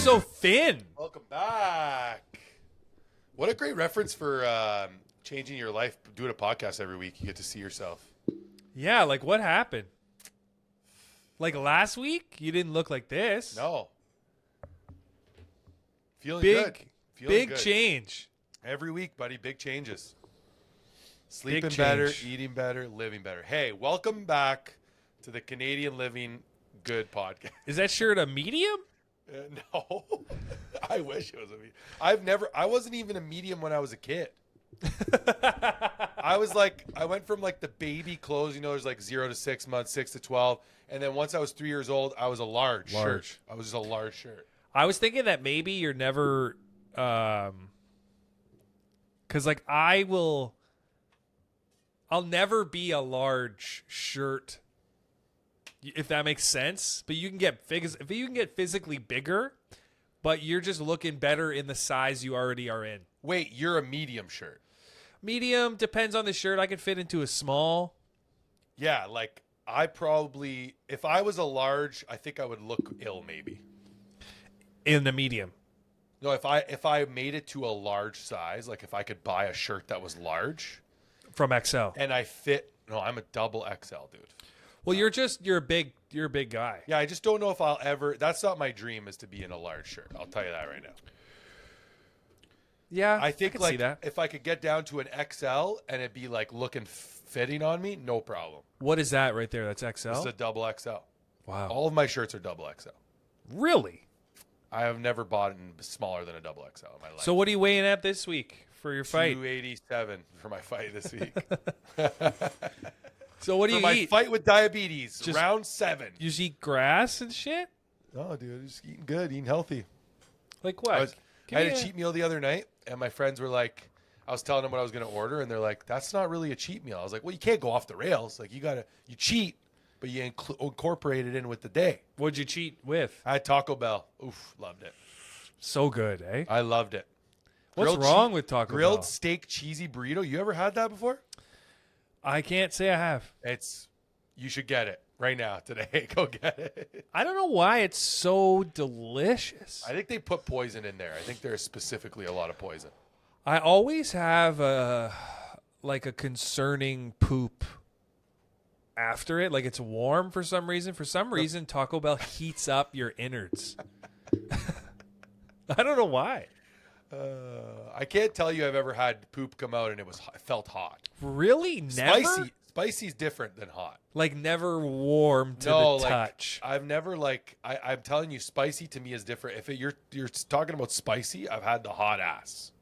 so thin. Welcome back. What a great reference for changing your life. Doing a podcast every week. You get to see yourself. Yeah, like what happened? Like last week, you didn't look like this. No. Feeling Big, good. Feeling big good. change. Every week, buddy. Big changes. Sleeping Big better, change. eating better, living better. Hey, welcome back to the Canadian Living Good podcast. Is that shirt a medium? No. I wish it was a medium. I wasn't even a medium when I was a kid. I went from like the baby clothes, there's like 0 to 6 months, 6 to 12. And then once I was 3 years old, I was a large shirt. I was just a large shirt. I was thinking that maybe you're never, because like I'll never be a large shirt, if that makes sense. But you can get physically bigger, but you're just looking better in the size you already are in. Wait, you're a medium shirt. Medium depends on the shirt. I could fit into a small. Yeah, like I probably, if I was a large, I think I would look ill maybe. In the medium. No, if I made it to a large size, like if I could buy a shirt that was large From XL. and I fit, no, I'm a double XL, dude. Well, you're a big guy. Yeah, I just don't know if I'll ever, that's not my dream, is to be in a large shirt. I'll tell you that right now. Yeah, I think can like see that. if I could get down to an XL and it'd be like looking fitting on me, no problem. What is that right there? That's XL? This is a double XL. Wow. All of my shirts are double XL. Really? I have never bought it smaller than a double XL in my life. So what are you weighing at this week for your fight? 287 for my fight this week. So what do for you my eat? fight with diabetes, Just- round 7. You just eat grass and shit? Oh, dude, just eating good, eating healthy. Like what? I had a cheat meal the other night, and my friends were like, I was telling them what I was going to order, and they're like, that's not really a cheat meal. I was like, well, you can't go off the rails. Like, you cheat, but you incorporate it in with the day. What'd you cheat with? I had Taco Bell. Oof, loved it. So good, eh? I loved it. What's wrong with Taco Bell? Grilled steak cheesy burrito. You ever had that before? I can't say I have. You should get it right now, today. Go get it. I don't know why it's so delicious. I think they put poison in there. I think there's specifically a lot of poison. I always have a concerning poop after it. Like it's warm for some reason. For some reason, Taco Bell heats up your innards. I don't know why. I can't tell you I've ever had poop come out and it felt hot. Really? Never? Spicy's different than hot. Like never warm to the touch. I've never I'm telling you, spicy to me is different. If you're talking about spicy, I've had the hot ass,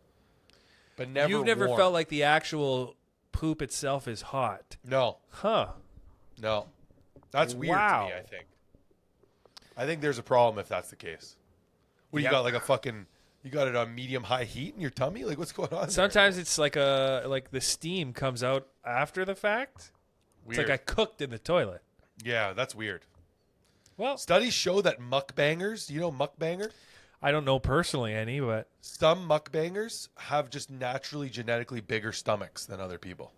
but never. You've never warm. felt like the actual poop itself is hot. No, Huh? no, that's weird to me. I think there's a problem if that's the case. What you got? Like a fucking. You got it on medium high heat in your tummy? Like what's going on? Sometimes it's like the steam comes out after the fact. Weird. It's like I cooked in the toilet. Yeah, that's weird. Well, Studies show that mukbangers, you know mukbanger? I don't know personally any, but Some mukbangers have just naturally genetically bigger stomachs than other people.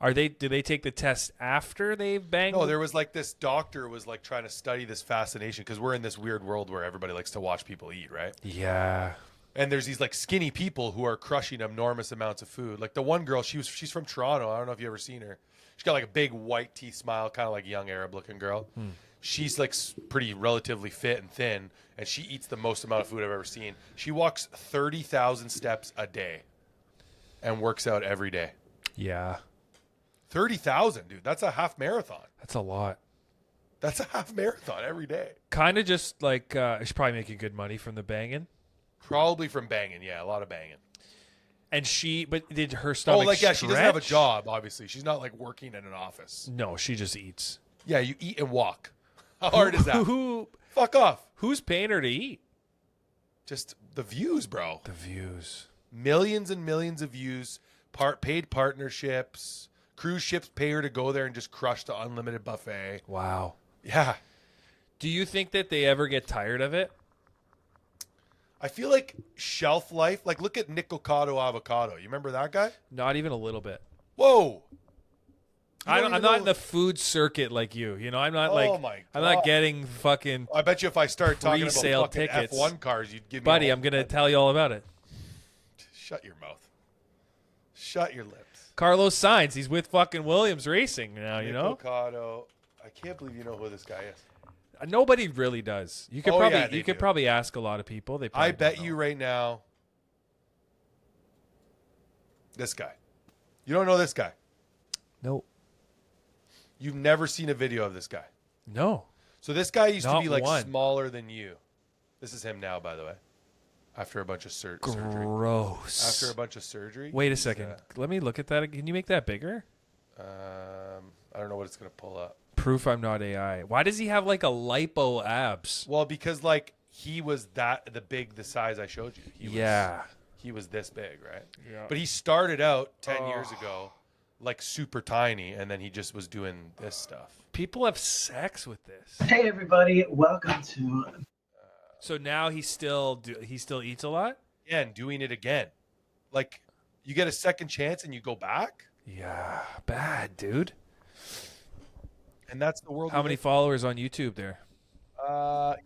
do they take the test after they've banged? No, there was like this doctor was like trying to study this fascination because we're in this weird world where everybody likes to watch people eat, right? Yeah. And there's these like skinny people who are crushing enormous amounts of food. Like the one girl, she's from Toronto. I don't know if you ever seen her. She's got like a big white teeth smile, kind of like a young Arab looking girl. She's like pretty relatively fit and thin, and she eats the most amount of food I've ever seen. She walks 30,000 steps a day and works out every day. Yeah. 30,000, dude. That's a half marathon. That's a lot. That's a half marathon every day. Kind of just like she's probably making good money from the banging. Probably from banging. Yeah, a lot of banging. And but did her stomach she doesn't have a stretch? job, obviously. She's not like working in an office. No, she just eats. Yeah, you eat and walk. How hard is that? Fuck off. Who's paying her to eat? Just the views, bro. The views. Millions and millions of views, paid partnerships. Cruise ships pay her to go there and just crush the unlimited buffet. Wow. Yeah. Do you think that they ever get tired of it? I feel like shelf life, like look at Nick Ocado Avocado. You remember that guy? Not even a little bit. Whoa. I'm not in the food circuit like you. You know, I'm not Oh my I'm not God. getting fucking I bet you if I start talking about pre-sale fucking tickets. F1 cars, you'd give me. buddy. I'm gonna tell you all about it. Shut your mouth. Shut your lips. Carlos Sainz, he's with fucking Williams Racing now. You know, Avocado. I can't believe you know who this guy is. nobody really does. You could Oh, probably yeah, they you could do. probably ask a lot of people. They I probably bet don't you know. right now. This guy. You don't know this guy. No, You've never seen a video of this guy. no. So this guy used to Not be like one. smaller than you. This is him now, by the way. After a bunch of surgery. Gross. After a bunch of surgery. Wait a he's, second. Let me look at that. Can you make that bigger? I don't know what it's gonna pull up. Proof I'm not AI. Why does he have like a lipo abs? Well, because like he was the size I showed you. He was this big, right? Yeah. But he started out 10 years ago like super tiny, and then he just was doing this stuff. People have sex with this. Hey everybody, welcome to. So now he still eats a lot? Yeah, and doing it again. Like, you get a second chance and you go back, Yeah, bad, dude. and that's the world. How many followers on YouTube there?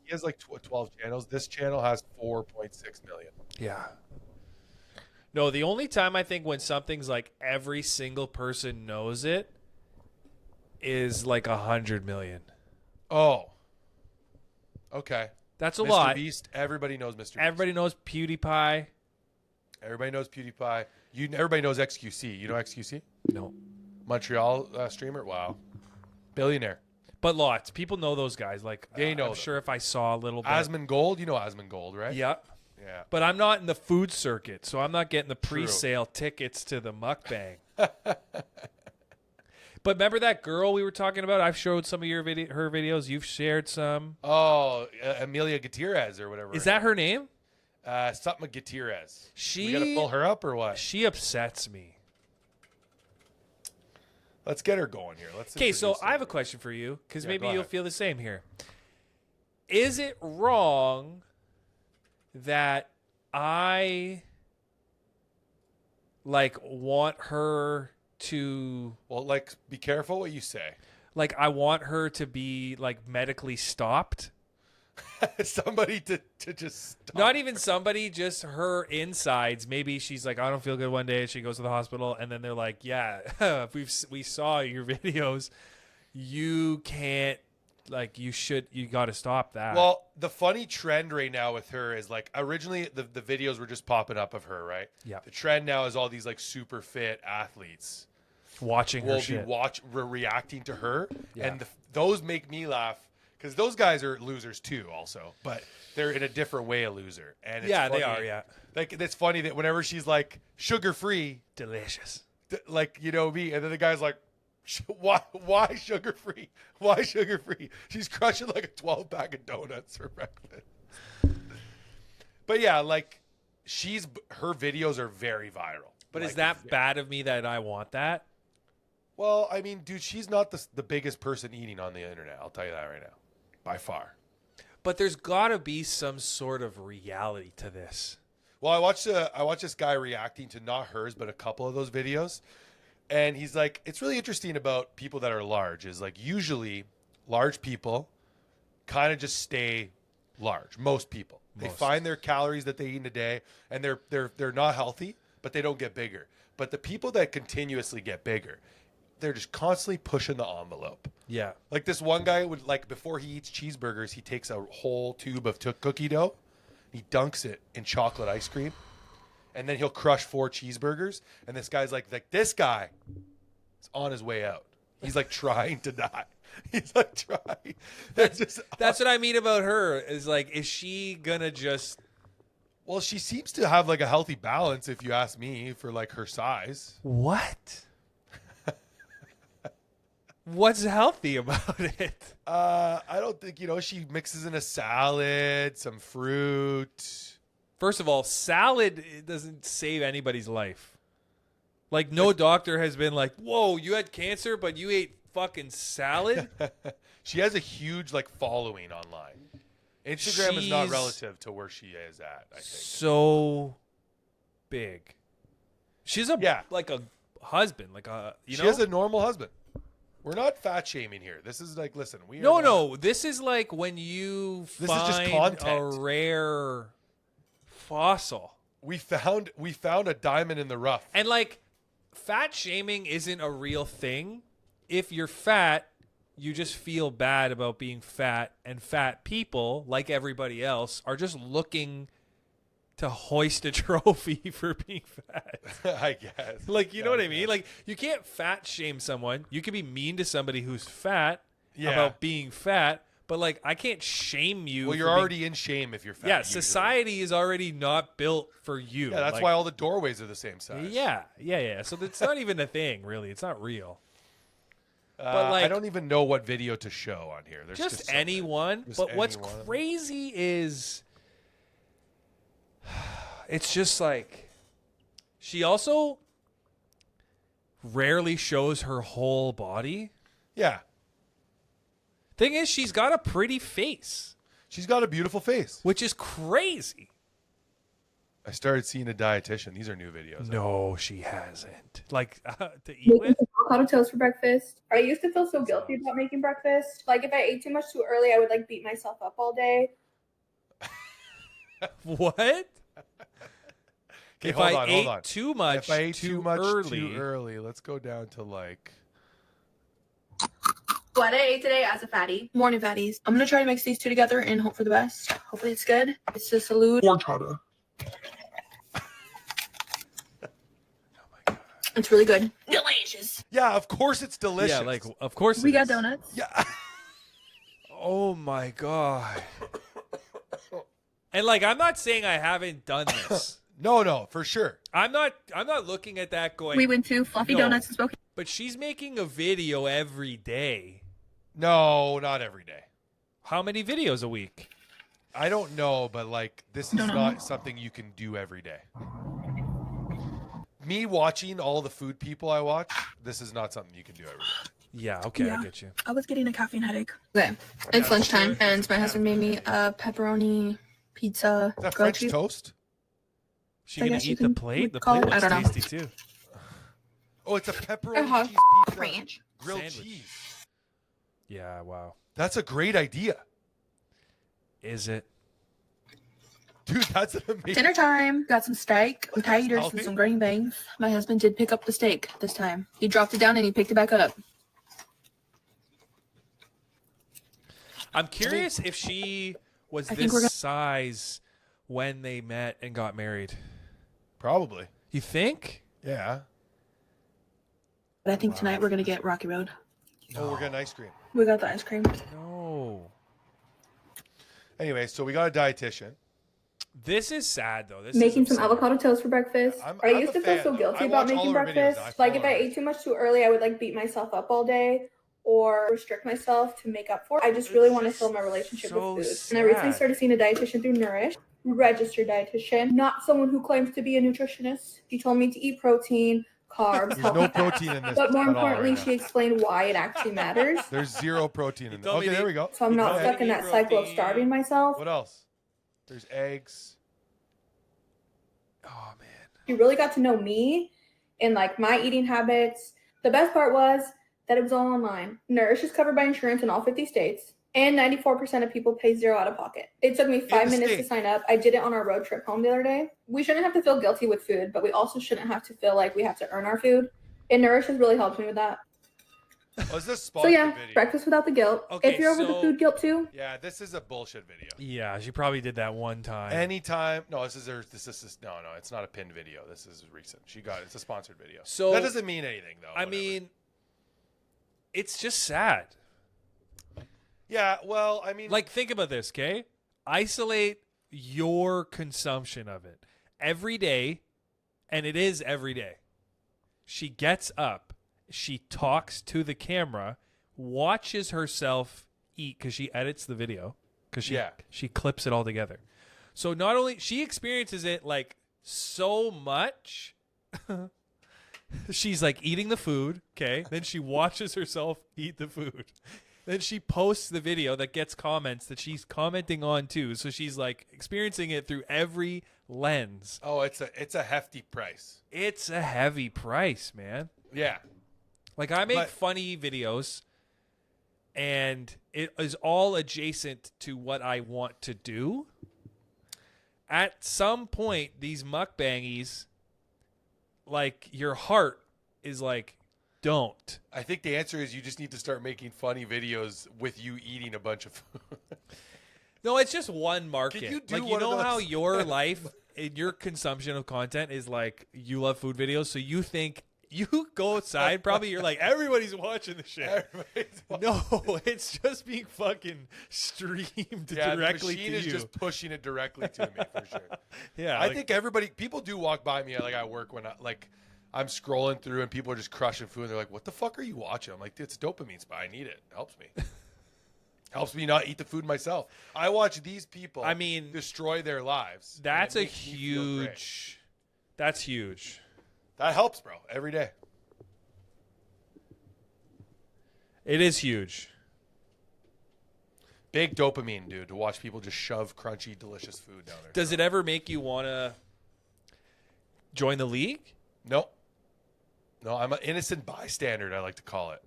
He has like 12 channels. This channel has 4.6 million. Yeah. No, the only time I think when something's like every single person knows it is like 100 million. Oh. Okay. That's a Mr. lot. Beast. Everybody knows Mr. Beast. Everybody knows PewDiePie. Everybody knows PewDiePie. Everybody knows XQC. You know XQC? No. Montreal streamer? Wow. Billionaire. But lots. People know those guys. Like, They know I'm them. sure if I saw a little bit. Asmongold? You know Asmongold, right? Yeah. Yeah. But I'm not in the food circuit, so I'm not getting the pre-sale tickets to the mukbang. But remember that girl we were talking about? I've showed some of her videos. You've shared some. Oh, Amelia Gutierrez or whatever. Is that her name? Something Gutierrez. She We got to pull her up or what? She upsets me. Let's get her going here. Let's. Okay, so introduce her. I have a question for you because Yeah, maybe go you'll ahead. feel the same here. Is it wrong that I like want her to Well, like, be careful what you say. like I want her to be like medically stopped? Somebody to just stop. Not even somebody, just her insides. Maybe she's like, I don't feel good one day. She goes to the hospital, and then they're like, yeah, we saw your videos. You can't, like, you got to stop that. Well, the funny trend right now with her is like originally the videos were just popping up of her, right? Yeah. The trend now is all these like super fit athletes watching her will be shit. reacting to her, Yeah. and those make me laugh because those guys are losers too, also, but they're in a different way a loser. And it's Yeah, they funny- are, yeah. Like it's funny that whenever she's like sugar free, Delicious. like you know me, and then the guy's like, why sugar free? Why sugar free? She's crushing like a 12-pack of donuts for breakfast. But yeah, like her videos are very viral. But Like, is that bad of me that I want that? Well, I mean, dude, she's not the biggest person eating on the internet. I'll tell you that right now, by far. But there's got to be some sort of reality to this. Well, I watched this guy reacting to not hers, but a couple of those videos, and he's like, it's really interesting about people that are large. Is like usually large people kind of just stay large. Most people they find their calories that they eat in a day, and they're not healthy, but they don't get bigger. But the people that continuously get bigger, they're just constantly pushing the envelope. Yeah. Like this one guy would like before he eats cheeseburgers, he takes a whole tube of cookie dough, he dunks it in chocolate ice cream, and then he'll crush 4 cheeseburgers. And this guy's like this guy is on his way out. He's like trying to die. He's like trying. That's what I mean about her. Is like, is she gonna just? Well, she seems to have like a healthy balance, if you ask me, for like her size. What? What's healthy about it? I don't think, she mixes in a salad, some fruit. First of all, salad doesn't save anybody's life. Like, no doctor has been like, whoa, you had cancer, but you ate fucking salad? She has a huge like following online. Instagram is not She's relative to where she is at, I think. So big. She's Yeah. like a husband, like a, She has a normal husband. We're not fat shaming here. This is like, listen, we are No, not- no. This is like when you This is just find content. a rare fossil. We found a diamond in the rough. And like fat shaming isn't a real thing. If you're fat, you just feel bad about being fat, and fat people, like everybody else, are just looking to hoist a trophy for being fat. I guess. Like, you know what I mean? Like, you can't fat shame someone. You can be mean to somebody who's fat about being fat, but like, I can't shame you. Well, you're already in shame if you're fat. Yeah, usually. society is already not built for you. Yeah, that's Like, why all the doorways are the same size. Yeah. So it's not even a thing, really. It's not real. But like, I don't even know what video to show on here. There's just so many. anyone. Just But what's anyone. crazy is it's just like she also rarely shows her whole body. Yeah. Thing is, she's got a pretty face, She's got a beautiful face. which is crazy. I started seeing a dietitian. These are new videos. No, she hasn't. Like to eat Making with. some avocado toast for breakfast. I used to feel so guilty about making breakfast. Like if I ate too much too early, I would like beat myself up all day. What? Okay, If hold I on, ate hold on. too much, If I ate too much early, too early, let's go down to like. What I ate today as a fatty. Morning fatties. I'm gonna try to mix these two together and hope for the best. Hopefully it's good. It's the salute. It's really good. Delicious. Yeah, of course it's delicious. yeah, like of course We it got is. donuts. Yeah. Oh my god. And like, I'm not saying I haven't done this. No, for sure. I'm not looking at that going, We went to Fluffy No. Donuts in Spokane. but she's making a video every day. No, not every day. How many videos a week? I don't know, but like this is Don't know. not something you can do every day. Me watching all the food people I watch, this is not something you can do every day. Yeah, okay, I Yeah. get you. I was getting a caffeine headache. Okay. It's lunchtime and my husband made me a pepperoni pizza. Is that grilled French cheese. toast? She I gonna guess you eat the can plate? The call plate it- I looks don't know. tasty too. Oh, it's a pepperoni Uh-huh. cheese pizza. Ranch. Grilled Sandwich. cheese. Yeah, wow. That's a great idea. Is it? Dude, that's an amazing. Dinner time. Got some steak, some Thai eaters, Healthy. and some green beans. My husband did pick up the steak this time. He dropped it down and he picked it back up. I'm curious if she was I think we're this gonna- size when they met and got married. Probably. You think? Yeah. But I think tonight we're gonna get Rocky Road. Oh, we're getting ice cream. We got the ice cream. No. Anyway, so we got a dietitian. This is sad though. This Making is some upsetting. avocado toast for breakfast. I'm I a used to feel fan. so guilty I about watch all making of her videos. breakfast. I Like if follow I her. ate too much too early, I would like beat myself up all day or restrict myself to make up for it. I just really want to heal my relationship so with food. And I recently sad. started seeing a dietitian through Nourish, registered dietitian, not someone who claims to be a nutritionist. She told me to eat protein, carbs, There's healthy no fats. protein in this. But more at all importantly, right she now. explained why it actually matters. There's zero protein in You this. told me Okay, to- there we go. So I'm not Go ahead. stuck in that cycle of starving myself. What else? There's eggs. Oh man. She really got to know me and like my eating habits. The best part was that it was all online. Nourish is covered by insurance in all 50 states, and 94% of people pay zero out of pocket. It took me 5 the minutes to States. sign up. I did it on our road trip home the other day. We shouldn't have to feel guilty with food, but we also shouldn't have to feel like we have to earn our food. And Nourish has really helped me with that. Oh, is this So sponsored yeah, video? breakfast without the guilt. Okay, If you're over the so- food guilt too, Yeah, this is a bullshit video. Yeah, she probably did that one time. Anytime, no, this is no, it's not a pinned video. This is recent. It's a sponsored video. So- that doesn't mean anything though. I whatever. mean, it's just sad. yeah, well, I mean, Like, think about this, okay? Isolate your consumption of it every day, and it is every day. She gets up, she talks to the camera, watches herself eat because she edits the video because she clips it all together. So not only she experiences it like so much. She's like eating the food, okay? Then she watches herself eat the food. Then she posts the video that gets comments that she's commenting on too. So she's like experiencing it through every lens. oh, it's a hefty price. It's a heavy price, man. Yeah, Like I make But- funny videos, and it is all adjacent to what I want to do. At some point, these mukbangies, like your heart is like, don't. I think the answer is you just need to start making funny videos with you eating a bunch of food. No, it's just one market. Can you do like you one of know how those? your life and your consumption of content is like you love food videos, so you think you go outside, probably you're like everybody's watching the shit. Everybody's No, it's just being fucking streamed directly the machine to is you. just pushing it directly to me for sure. Yeah, I like- think people do walk by me like at work when I'm scrolling through and people are just crushing food and they're like, "What the fuck are you watching?" I'm like, "It's a dopamine spot. I need it. It helps me." Helps me not eat the food myself. I watch these people destroy their lives. and That's it a makes me feel great. huge. That's huge. That helps, bro. Every day. It is huge. Big dopamine, dude, to watch people just shove crunchy, delicious food down there. Does it ever make you want to join the league? No, I'm an innocent bystander, I like to call it.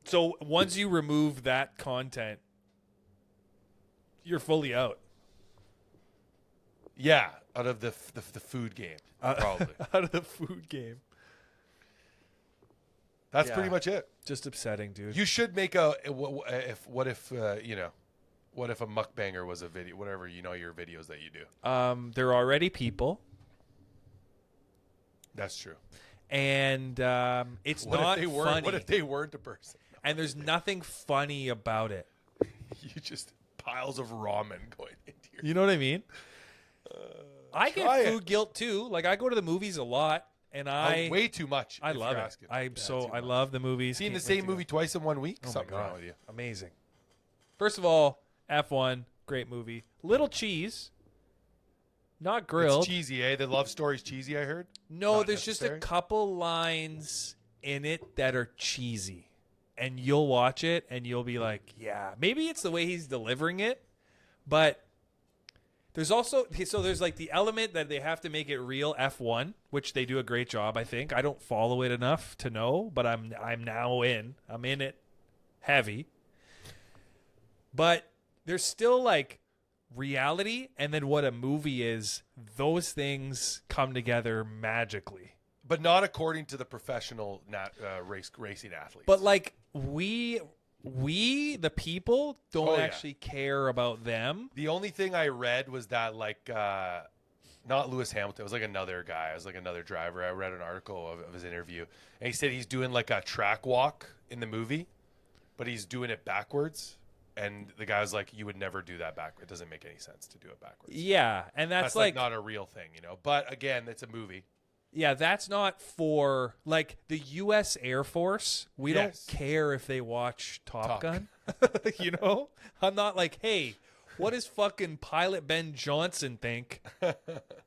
So once you remove that content, you're fully out. Yeah, out of the food game, probably. Out of the food game. That's Yeah. pretty much it. Just upsetting, dude. You should make what if a mukbanger was a video, whatever, your videos that you do. There are already people, That's true. and it's What not if they weren't? funny. What if they weren't a person? And there's nothing funny about it. You just piles of ramen going into your. You know what I mean? I try get it. food guilt too. Like I go to the movies a lot, and I way too much. I if love you're it. asking. I Yeah, too love the movies. Seeing the Can't wait same to go. movie twice in 1 week. Oh my Something wrong God. with you. Amazing. First of all, F1, great movie. Little cheese, not grilled. It's cheesy, eh? The love story's cheesy. I heard. No, Not there's just a necessary? couple lines in it that are cheesy. And you'll watch it and you'll be like, yeah, maybe it's the way he's delivering it, but there's also there's like the element that they have to make it real F1, which they do a great job, I think. I don't follow it enough to know, but I'm now in. I'm in it heavy. But there's still like reality and then what a movie is. Those things come together magically. But not according to the professional racing athletes. But like we the people don't Oh, yeah. actually care about them. the only thing I read was that not Lewis Hamilton. It was like another guy. It was like another driver. I read an article of his interview, and he said he's doing like a track walk in the movie, but he's doing it backwards. And the guy was like, "You would never do that backwards. It doesn't make any sense to do it backwards." Yeah, and that's like not a real thing, But again, it's a movie. yeah, that's not for like the US Air Force. We Yes. don't care if they watch Top Top Gun. I'm not like, "Hey, what does fucking pilot Ben Johnson think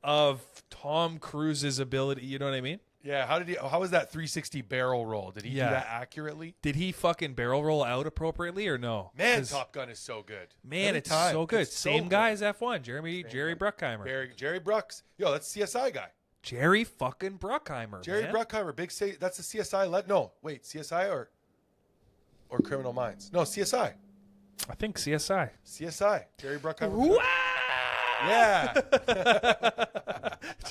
of Tom Cruise's ability?" You know what I mean? Yeah. How was that 360 barrel roll? Did he Yeah. do that accurately? Did he fucking barrel roll out appropriately or no? Man, 'Cause, Top Gun is so good. man, Every it's time. so good. It's so Same good. guy as F1, Jerry guy. Bruckheimer. Jerry Brucks. Yo, that's CSI guy. Jerry fucking Bruckheimer. Jerry man. Bruckheimer, that's the CSI. No, wait, CSI or Criminal Minds? No, CSI. I think CSI. CSI. Jerry Bruckheimer. Wow! Yeah.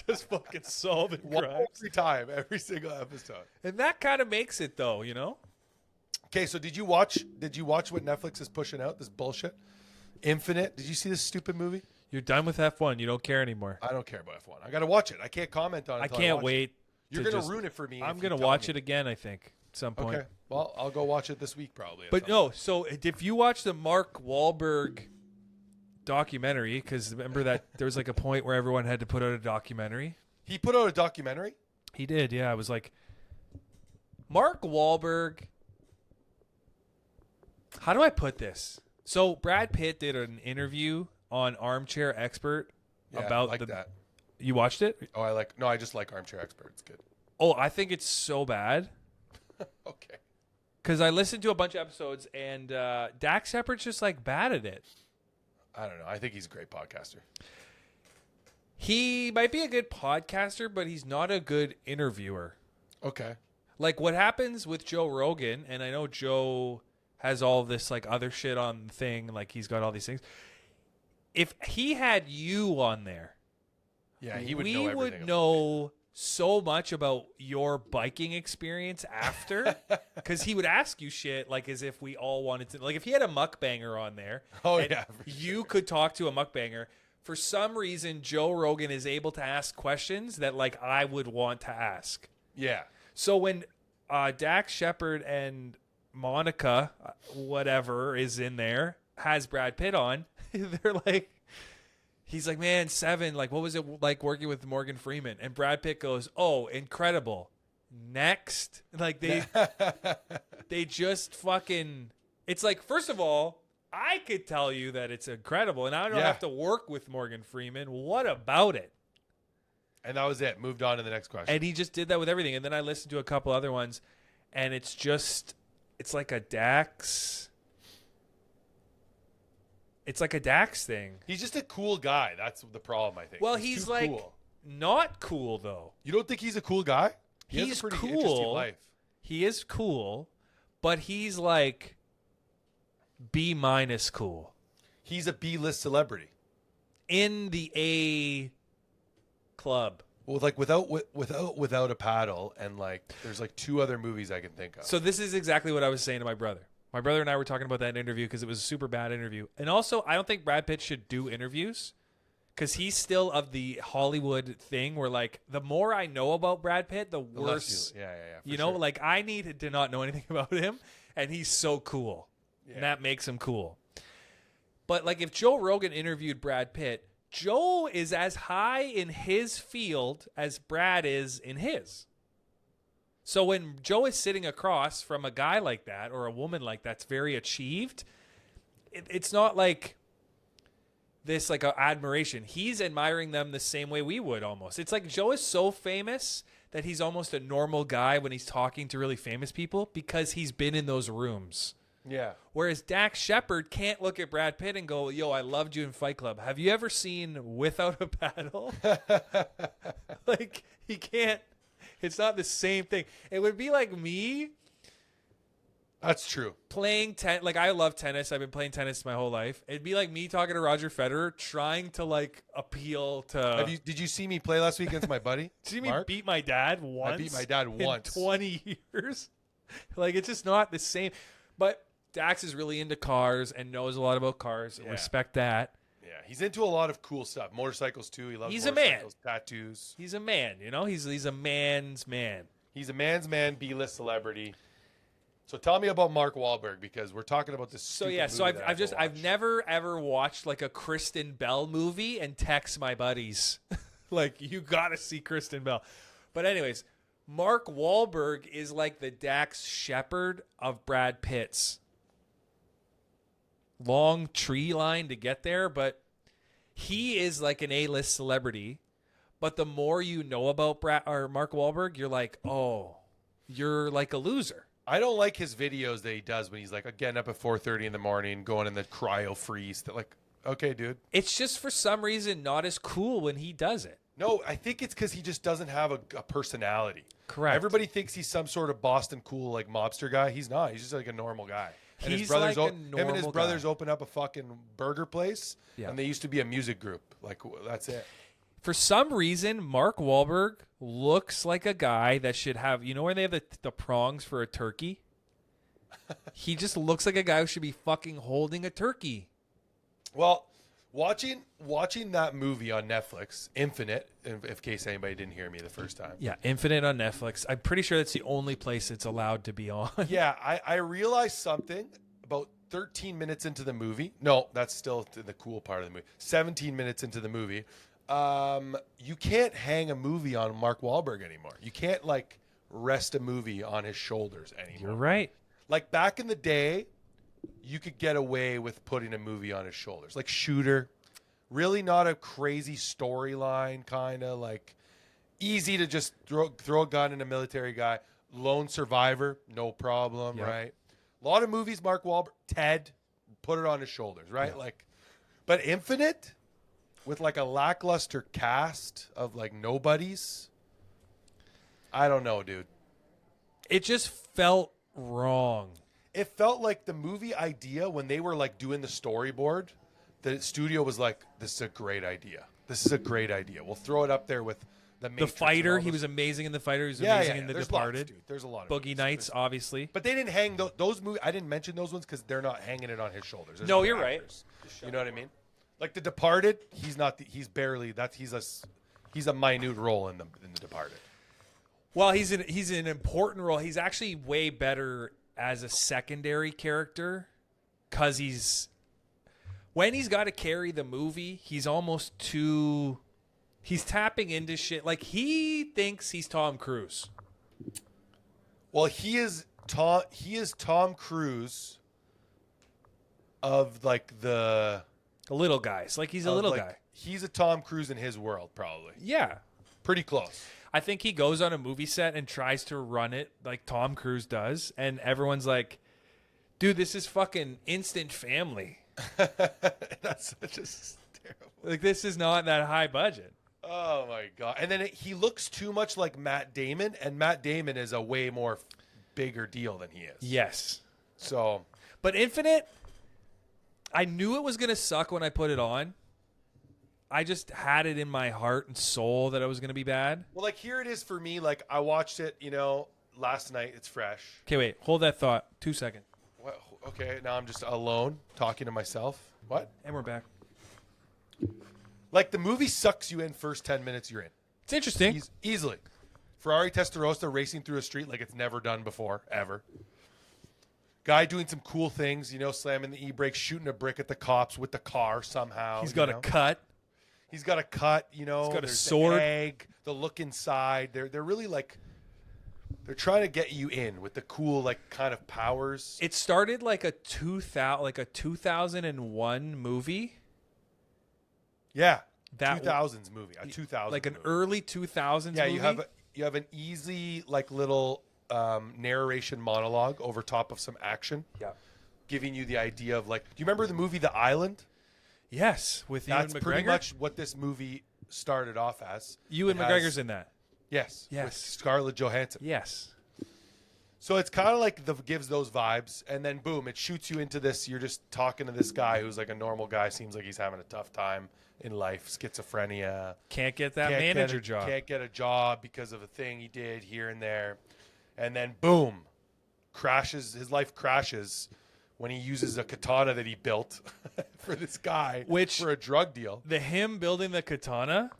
Just fucking solving crimes. Every time, every single episode. And that kind of makes it though, Okay, so did you watch what Netflix is pushing out? This bullshit. Infinite. Did you see this stupid movie? You're done with F1. You don't care anymore. I don't care about F1. I got to watch it. I can't comment on it. I until can't watch wait. it. You're to going just- to ruin it for me. I'm if going you to tell watch me. it again, I think, at some point. Okay. Well, I'll go watch it this week probably. But no, so if you watch the Mark Wahlberg documentary, because remember that there was like a point where everyone had to put out a documentary? He put out a documentary? He did, yeah. I was like, Mark Wahlberg. How do I put this? So Brad Pitt did an interview on Armchair Expert Yeah, about I like that. You watched it? Oh, I just like Armchair Expert. It's good. Oh, I think it's so bad. Okay. Because I listened to a bunch of episodes and Dax Shepard's just like bad at it. I don't know. I think he's a great podcaster. He might be a good podcaster, but he's not a good interviewer. Okay. Like what happens with Joe Rogan, and I know Joe has all this like other shit on the thing, like he's got all these things. If he had you on there, Yeah, he would know we everything. would know so much about your biking experience after, because he would ask you shit like as if we all wanted to. Like if he had a mukbanger on there, Oh, and yeah, for you could talk to a mukbanger. For some reason, Joe Rogan is able to ask questions that like I would want to ask. Yeah. So when Dax Shepard and Monica, whatever is in there, has Brad Pitt on, they're like, he's like, man, Seven, like, what was it like working with Morgan Freeman? And Brad Pitt goes, oh, incredible. Next. Like, they just fucking, it's like, first of all, I could tell you that it's incredible, and I don't have to work with Morgan Freeman. What about it? And that was it. Moved on to the next question. And he just did that with everything. And then I listened to a couple other ones, and it's just, it's like a Dax. It's like a Dax thing. He's just a cool guy. That's the problem, I think. Well, he's too like cool. not cool though. You don't think he's a cool guy? He He's has a pretty cool. interesting life. He is cool, but he's like B- cool He's a B-list celebrity. in the A club. Well, like without a paddle, and like there's like 2 other movies I can think of. So this is exactly what I was saying to my brother. My brother and I were talking about that interview because it was a super bad interview. And also, I don't think Brad Pitt should do interviews because he's still of the Hollywood thing where, like, the more I know about Brad Pitt, the The less worse. Yeah. For You know, sure. like, I needed to not know anything about him, and he's so cool. Yeah. And that makes him cool. But, like, if Joe Rogan interviewed Brad Pitt, Joe is as high in his field as Brad is in his. So when Joe is sitting across from a guy like that or a woman like that's very achieved, it's not like this like a admiration. He's admiring them the same way we would almost. It's like Joe is so famous that he's almost a normal guy when he's talking to really famous people because he's been in those rooms. Yeah. Whereas Dax Shepard can't look at Brad Pitt and go, yo, I loved you in Fight Club. Have you ever seen Without a Paddle? Like, he can't. It's not the same thing. It would be like me That's true. playing tennis. Like, I love tennis. I've been playing tennis my whole life. It'd be like me talking to Roger Federer, trying to, like, appeal to... Did you see me play last week against my buddy? Did you see me Mark? beat my dad once? I beat my dad once. In 20 years. Like, it's just not the same. But Dax is really into cars and knows a lot about cars. Yeah. Respect that. Yeah, he's into a lot of cool stuff. Motorcycles too. He loves He's a man. motorcycles, tattoos. He's a man, you know? He's a man's man. He's a man's man, B-list celebrity. So tell me about Mark Wahlberg because we're talking about this. So stupid yeah, so movie that I have to I've watch. never ever watched like a Kristen Bell movie and text my buddies like you got to see Kristen Bell. But anyways, Mark Wahlberg is like the Dax Shepard of Brad Pitt's. Long tree line to get there, but he is like an A-list celebrity. But the more you know about Mark Wahlberg, you're like, oh, you're like a loser. I don't like his videos that he does when he's like getting up at 4:30 in the morning, going in the cryo freeze. That like, okay, dude. It's just for some reason not as cool when he does it. No, I think it's because he just doesn't have a personality. Correct. Everybody thinks he's some sort of Boston cool like mobster guy. He's not. He's just like a normal guy. And He's his brothers, like a him and his normal brothers guy. open up a fucking burger place, Yeah. and they used to be a music group. Like that's it. For some reason, Mark Wahlberg looks like a guy that should have, you know, where they have the prongs for a turkey? He just looks like a guy who should be fucking holding a turkey. Well, watching that movie on Netflix, Infinite, in case anybody didn't hear me the first time. Yeah, Infinite on Netflix. I'm pretty sure that's the only place it's allowed to be on. Yeah, I realized something about 13 minutes into the movie. No, that's still the cool part of the movie. 17 minutes into the movie. You can't hang a movie on Mark Wahlberg anymore. You can't like rest a movie on his shoulders anymore. You're right. Like back in the day, you could get away with putting a movie on his shoulders. Like Shooter, really not a crazy storyline, kind of like easy to just throw a gun in a military guy. Lone Survivor, no problem, Yep. right? A lot of movies, Mark Wahlberg, Ted, put it on his shoulders, right? Yeah. Like, but Infinite, with like a lackluster cast of like nobodies, I don't know, dude. It just felt wrong. It felt like the movie idea when they were like doing the storyboard, the studio was like, "This is a great idea. This is a great idea. We'll throw it up there with the Matrix The Fighter, and all he those-" was amazing in The Fighter. He was Yeah, amazing yeah, in The there's Departed. lots, dude. There's a lot of Boogie movies. Nights, obviously. But they didn't hang those movies. I didn't mention those ones because they're not hanging it on his shoulders. There's No, other you're right. actors. You know what I mean? Like The Departed, he's not. He's barely. He's a minute role in the Departed. Well, he's an important role. He's actually way better as a secondary character because when he's got to carry the movie, he's almost too. He's tapping into shit. Like, he thinks he's Tom Cruise. Well, he is Tom Cruise of like the little guys. Like, he's a little guy. He's a Tom Cruise in his world, probably. Yeah. Pretty close. I think he goes on a movie set and tries to run it like Tom Cruise does. And everyone's like, dude, this is fucking Instant Family. That's just terrible. Like, this is not that high budget. Oh, my God. And then he looks too much like Matt Damon, and Matt Damon is a way more bigger deal than he is. Yes. So. But Infinite, I knew it was going to suck when I put it on. I just had it in my heart and soul that it was going to be bad. Well, like, here it is for me. Like, I watched it, last night. It's fresh. Okay, wait. Hold that thought. 2 seconds. What? Okay, now I'm just alone talking to myself. What? And we're back. Like, the movie sucks you in first 10 minutes you're in. It's interesting. Easily. Ferrari Testarossa racing through a street like it's never done before, ever. Guy doing some cool things, slamming the e-brake, shooting a brick at the cops with the car somehow. He's got a cut. He's got a cut, He's got a there's sword. The egg, the look inside. They're really like, they're trying to get you in with the cool, like, kind of powers. It started like a 2001 movie. Yeah. That 2000s movie. A 2000s like an movie. early 2000s Yeah, movie. you have an easy, like, little narration monologue over top of some action. Yeah. Giving you the idea of, like, do you remember the movie The Island? Yes, with Ewan That's McGregor. pretty much what this movie started off as. Ewan It has- McGregor's in that. Yes. Yes. With Scarlett Johansson. Yes. So it's kind of like gives those vibes, and then boom, it shoots you into this. You're just talking to this guy who's like a normal guy, seems like he's having a tough time in life, schizophrenia. Can't get that Can't manager get job. Can't get a job because of a thing he did here and there, and then boom, crashes. His life crashes when he uses a katana that he built for this guy, for a drug deal. Him building the katana.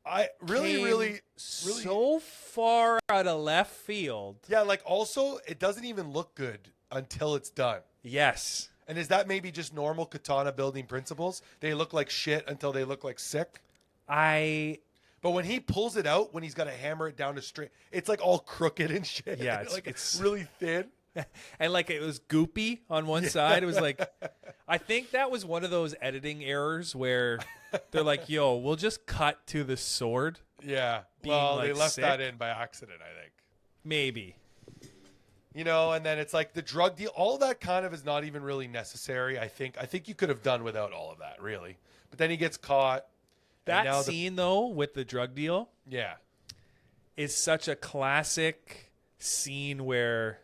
I really so far out of left field. Yeah, like also it doesn't even look good until it's done. Yes. And is that maybe just normal katana building principles? They look like shit until they look like sick. But when he pulls it out, when he's got to hammer it down to straight, it's like all crooked and shit. Yeah, it's really thin. And like it was goopy on one side. It was like, I think that was one of those editing errors where they're like, yo, we'll just cut to the sword. Yeah. being, Well, they like, left sick. that in by accident, I think. Maybe. And then it's like the drug deal. All that kind of is not even really necessary, I think. I think you could have done without all of that, really. But then he gets caught. That scene, though, with the drug deal Yeah. is such a classic scene where,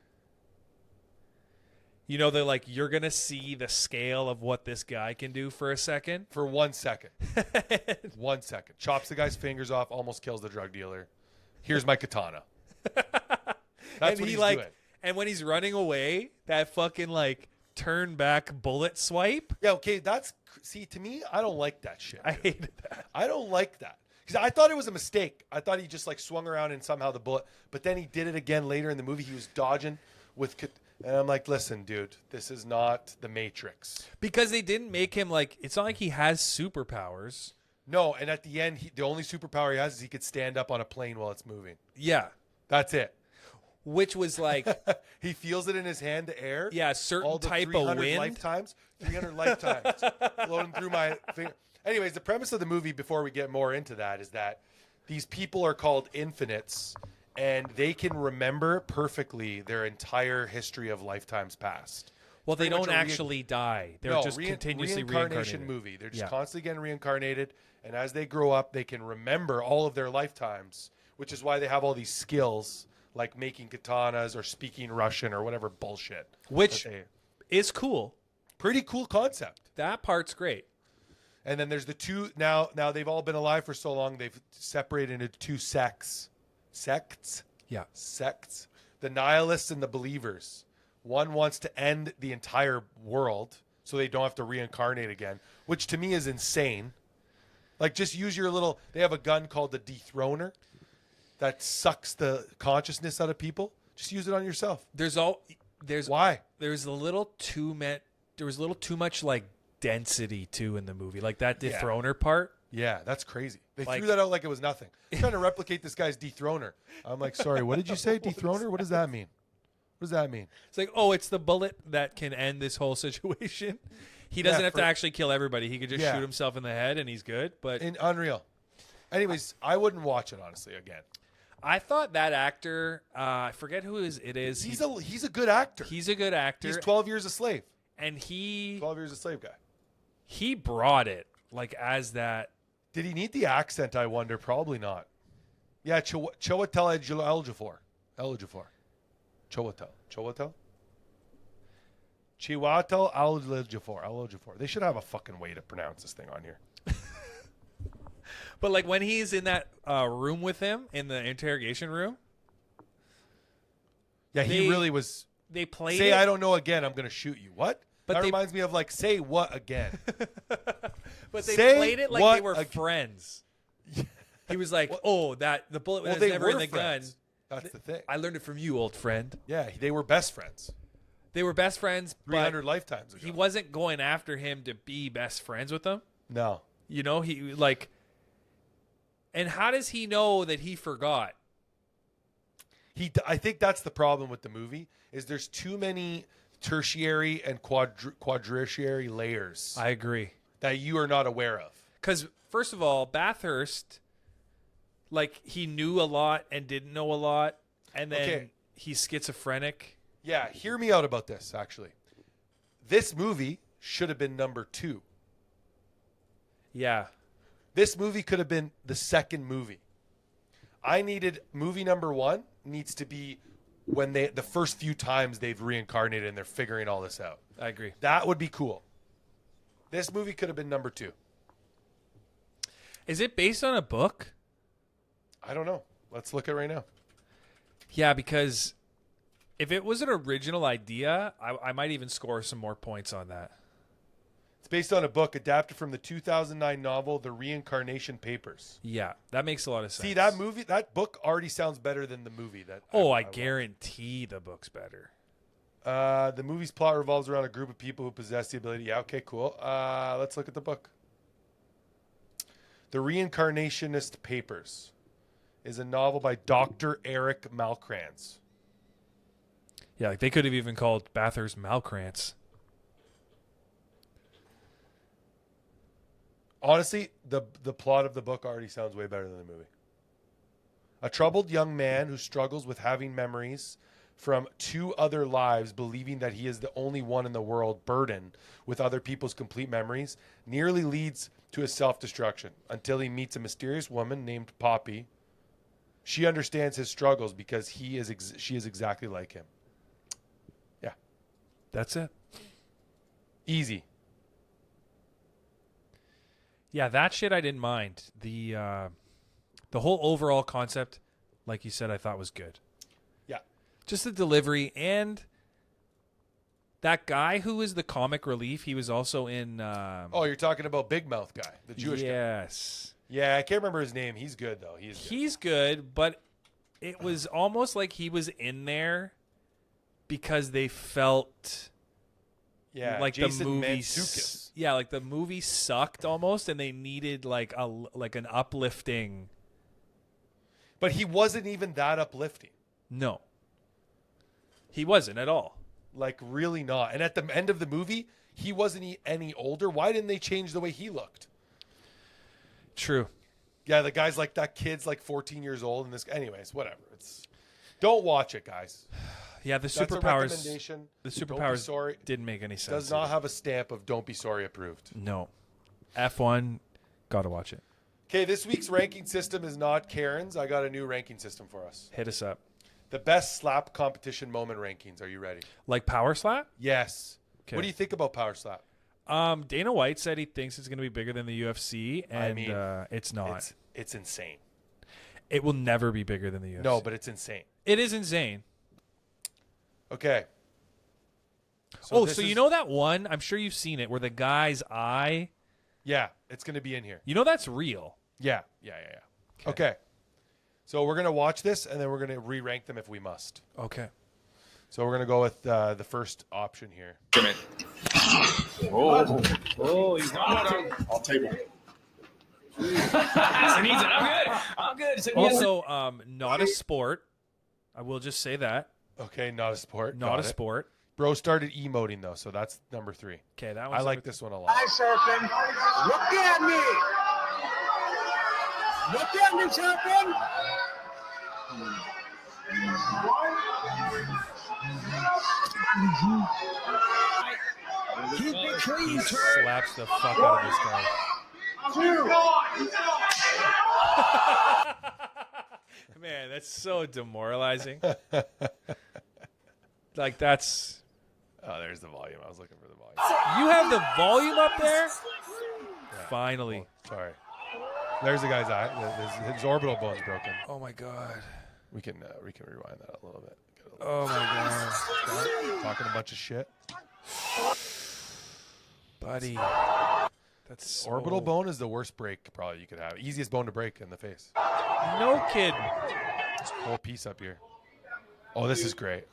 they're like, you're going to see the scale of what this guy can do for a second. For 1 second. 1 second. Chops the guy's fingers off, almost kills the drug dealer. Here's my katana. That's what he's doing. And when he's running away, that fucking turn back bullet swipe. Yeah, okay, to me, I don't like that shit. I hated that. I don't like that. Because I thought it was a mistake. I thought he just swung around and somehow the bullet, but then he did it again later in the movie. He was dodging and I'm like, listen, dude, this is not the Matrix. Because they didn't make him it's not like he has superpowers. No, and at the end, the only superpower he has is he could stand up on a plane while it's moving. Yeah. That's it. Which was he feels it in his hand, the air. Yeah, a certain all the type of 300 wind. lifetimes, 300 lifetimes floating through my finger. Anyways, the premise of the movie, before we get more into that, is that these people are called infinites, and they can remember perfectly their entire history of lifetimes past. Well, they Pretty much don't a actually die. They're just continuously reincarnation reincarnated. movie. They're just Yeah. constantly getting reincarnated, and as they grow up, they can remember all of their lifetimes, which is why they have all these skills, like making katanas or speaking Russian or whatever bullshit. Which that they- is cool. pretty cool concept. That part's great. And then there's the two now they've all been alive for so long they've separated into two sects. Sects? Yeah. Sects. The nihilists and the believers. One wants to end the entire world so they don't have to reincarnate again, which to me is insane. Like, just use your little... They have a gun called the dethroner that sucks the consciousness out of people. Just use it on yourself. Why? There's a little too much like density too in the movie, like that dethroner part. Yeah, that's crazy. They Like- threw that out like it was nothing. I'm trying to replicate this guy's dethroner. I'm like, sorry, what did you say? Dethroner? What does that mean? What does that mean? It's like, oh, it's the bullet that can end this whole situation. He doesn't have to actually kill everybody. He could just shoot himself in the head and he's good. But Unreal. Anyways, I wouldn't watch it, honestly, again. I thought that actor, I forget who it is. He's a good actor. He's a good actor. He's 12 Years a Slave. And 12 Years a Slave guy. he brought it like as that. Did he need the accent, I wonder? Probably not. Yeah, Chiwetel Ejiofor. Chiwetel. Chiwetel Ejiofor. They should have a fucking way to pronounce this thing on here. But like when he's in that room with him in the interrogation room. Yeah, he really was. They played Say it. I don't know again, I'm going to shoot you. What? But that reminds me of like, say what again? But they Say played it like what they were friends. He was like, "Oh, the bullet was they never were in the friends. gun. That's the thing. I learned it from you, old friend." Yeah, they were best friends. They were best friends, 300 but lifetimes ago. he wasn't going after him to be best friends with him. No. You know, he like. And how does he know that he forgot? I think that's the problem with the movie is there's too many tertiary and quadritiary layers I agree. that you are not aware of. Because first of all, Bathurst, like he knew a lot and didn't know a lot, and then he's schizophrenic. Yeah, hear me out about this, actually. This movie should have been number 2. Yeah. This movie could have been the second movie. I needed movie number 1 needs to be when the first few times they've reincarnated and they're figuring all this out. I agree. That would be cool. This movie could have been number 2. Is it based on a book? I don't know. Let's look at it right now. Yeah, because if it was an original idea, I might even score some more points on that. It's based on a book adapted from the 2009 novel The Reincarnation Papers. Yeah, that makes a lot of sense. See, that book already sounds better than the movie. I guarantee the book's better. The movie's plot revolves around a group of people who possess the ability. Yeah, okay, cool. Let's look at the book. The Reincarnationist Papers is a novel by Dr. Eric Malkrantz. Yeah, like they could have even called Bathurst Malkrantz. Honestly, the plot of the book already sounds way better than the movie. A troubled young man who struggles with having memories from 2 other lives, believing that he is the only one in the world burdened with other people's complete memories, nearly leads to his self-destruction until he meets a mysterious woman named Poppy. She understands his struggles because she is exactly like him. Yeah. That's it. Easy. Yeah, that shit I didn't mind. The whole overall concept, like you said, I thought was good. Yeah. Just the delivery and that guy who was the comic relief. He was also in. Oh, you're talking about Big Mouth guy, the Jewish guy. Yes. Yeah, I can't remember his name. He's good though. He's good, but it was almost like he was in there because they felt. Yeah, like Jason the movie. Mantzoukas. Yeah, like the movie sucked almost, and they needed like an uplifting. But he wasn't even that uplifting. No. He wasn't at all. Like, really not. And at the end of the movie, he wasn't any older. Why didn't they change the way he looked? True. Yeah, the guy's like, that kid's like 14 years old. And this, anyways, whatever. Don't watch it, guys. Yeah, the That's a superpowers. recommendation. The Don't be superpowers sorry. didn't make any sense. Does not have a stamp of "Don't be sorry" approved. No. F1, gotta watch it. Okay, this week's ranking system is not Karen's. I got a new ranking system for us. Hit us up. The best slap competition moment rankings. Are you ready? Like power slap? Yes. Okay. What do you think about power slap? Dana White said he thinks it's going to be bigger than the UFC, and it's not. It's insane. It will never be bigger than the UFC. No, but it's insane. It is insane. Okay. So you know that one? I'm sure you've seen it, where the guy's eye. Yeah, it's going to be in here. You know that's real. Yeah. Okay. So we're going to watch this, and then we're going to re-rank them if we must. Okay. So we're going to go with the first option here. Oh, he's got it. I'll table it. I'm good. Also, not a sport. I will just say that. Okay, not a sport. Not a sport. Bro started emoting, though, so that's number 3. Okay, that one. I like this one a lot. Hi, surfing. Look at me. Look at me, surfing. Keep it clean, sir. Slaps the fuck out of this guy. Man, that's so demoralizing. Like, that's... Oh, there's the volume. I was looking for the volume. You have the volume up there? Yeah. Finally. Oh, sorry. There's the guy's eye. His orbital bone's broken. Oh, my God. We can rewind that a little bit. Oh, my God. Talking a bunch of shit. Buddy. That's so... Orbital bone is the worst break probably you could have. Easiest bone to break in the face. No kidding. This whole piece up here. Oh, this is great.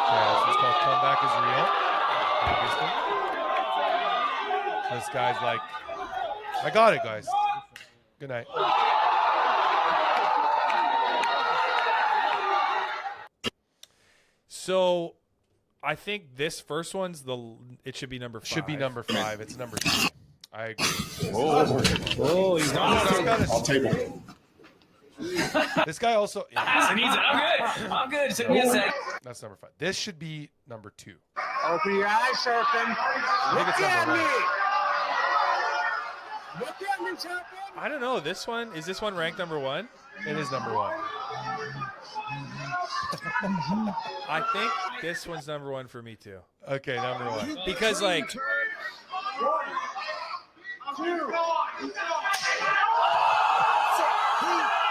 Okay, this is called Comeback is Real. Obviously. This guy's like, I got it, guys. Good night. So, I think this first one's it should be number 5. Should be number 5. It's number 2. I agree. Oh, he's got it. I'll table it. This guy also. Yeah, I'm good. Took me a sec. that's number 5. This should be number 2. Open your eyes, surfing. I think it's Look at number me. 1. Look at me, surfing. I don't know. Is this one ranked number 1? It is number 1. I think this one's number 1 for me, too. Okay, number 1. Because, like...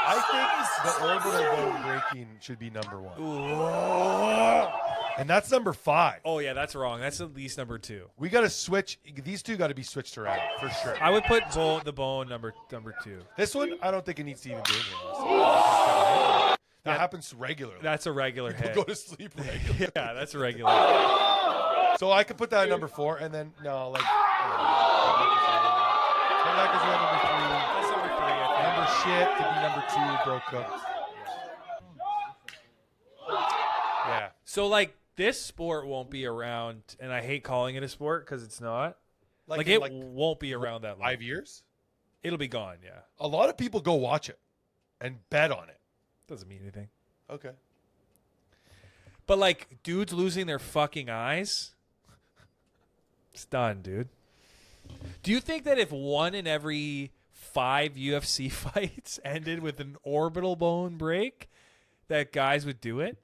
I think the orbital bone breaking should be number 1. Ooh. And that's number 5. Oh, yeah, that's wrong. That's at least number 2. We got to switch. These two got to be switched around for sure. I would put the bone number 2. This one, I don't think it needs to even be in here. That happens regularly. That's a regular People hit. go to sleep regularly. Yeah, that's regular. So I could put that at number 4, and then Comeback is Real number 3. That's number 3, I think. Number shit could be number 2. Bro cooked. Yeah. So, like, this sport won't be around, and I hate calling it a sport because it's not. Like it won't be around that long. 5 years. It'll be gone, yeah. A lot of people go watch it and bet on it. Doesn't mean anything. Okay. But, like, dudes losing their fucking eyes, it's done, dude. Do you think that if 1 in every 5 UFC fights ended with an orbital bone break, that guys would do it?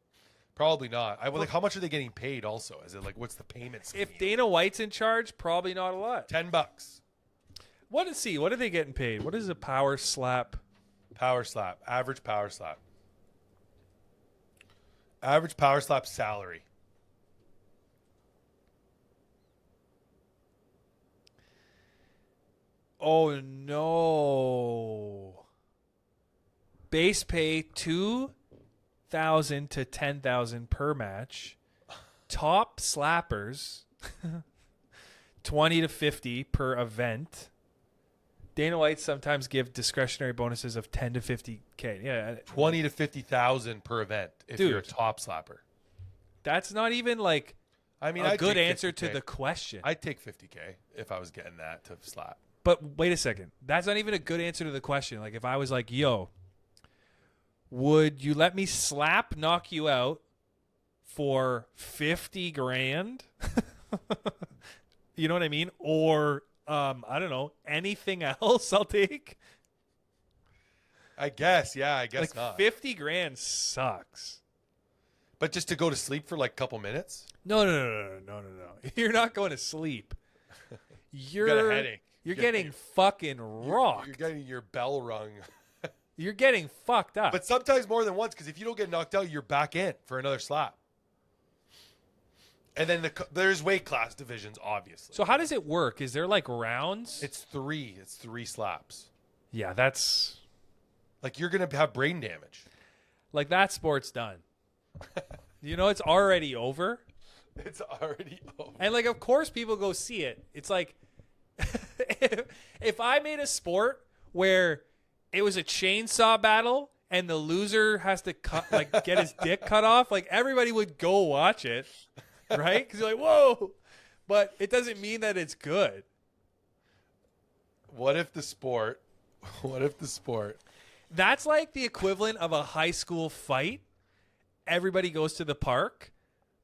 Probably not. I would like. How much are they getting paid? Also, is it like what's the payment scheme? If Dana White's in charge, probably not a lot. $10. What are they getting paid? What is a power slap? Power slap. Average power slap. Average power slap salary. Oh no! Base pay 2,000 to 10,000 per match. Top slappers 20 to 50 per event. Dana White sometimes give discretionary bonuses of 10 to 50K. Yeah, 20 to 50,000 per event if Dude. you're a top slapper. that's not even like I mean, a I'd good take answer 50K. to the question. I'd take 50K if I was getting that to slap. But wait a second. That's not even a good answer to the question. Like, if I was like, yo, would you let me knock you out for 50 grand? You know what I mean? Or I don't know, anything else I'll take. I guess, yeah, I guess Like not. 50 grand sucks. But just to go to sleep for like a couple minutes? No. You're not going to sleep. You got a headache. You're getting fucking rocked. You're getting your bell rung. You're getting fucked up. But sometimes more than once, because if you don't get knocked out, you're back in for another slap. And then there's weight class divisions, obviously. So how does it work? Is there like rounds? It's three slaps. Yeah, that's Like you're gonna have brain damage. like that sport's done. You know, it's already over. It's already over. And like, of course, people go see it. It's like, if I made a sport where it was a chainsaw battle and the loser has to get his dick cut off, like everybody would go watch it, right? Because you're like, whoa, but it doesn't mean that it's good. What if the sport? That's like the equivalent of a high school fight. Everybody goes to the park.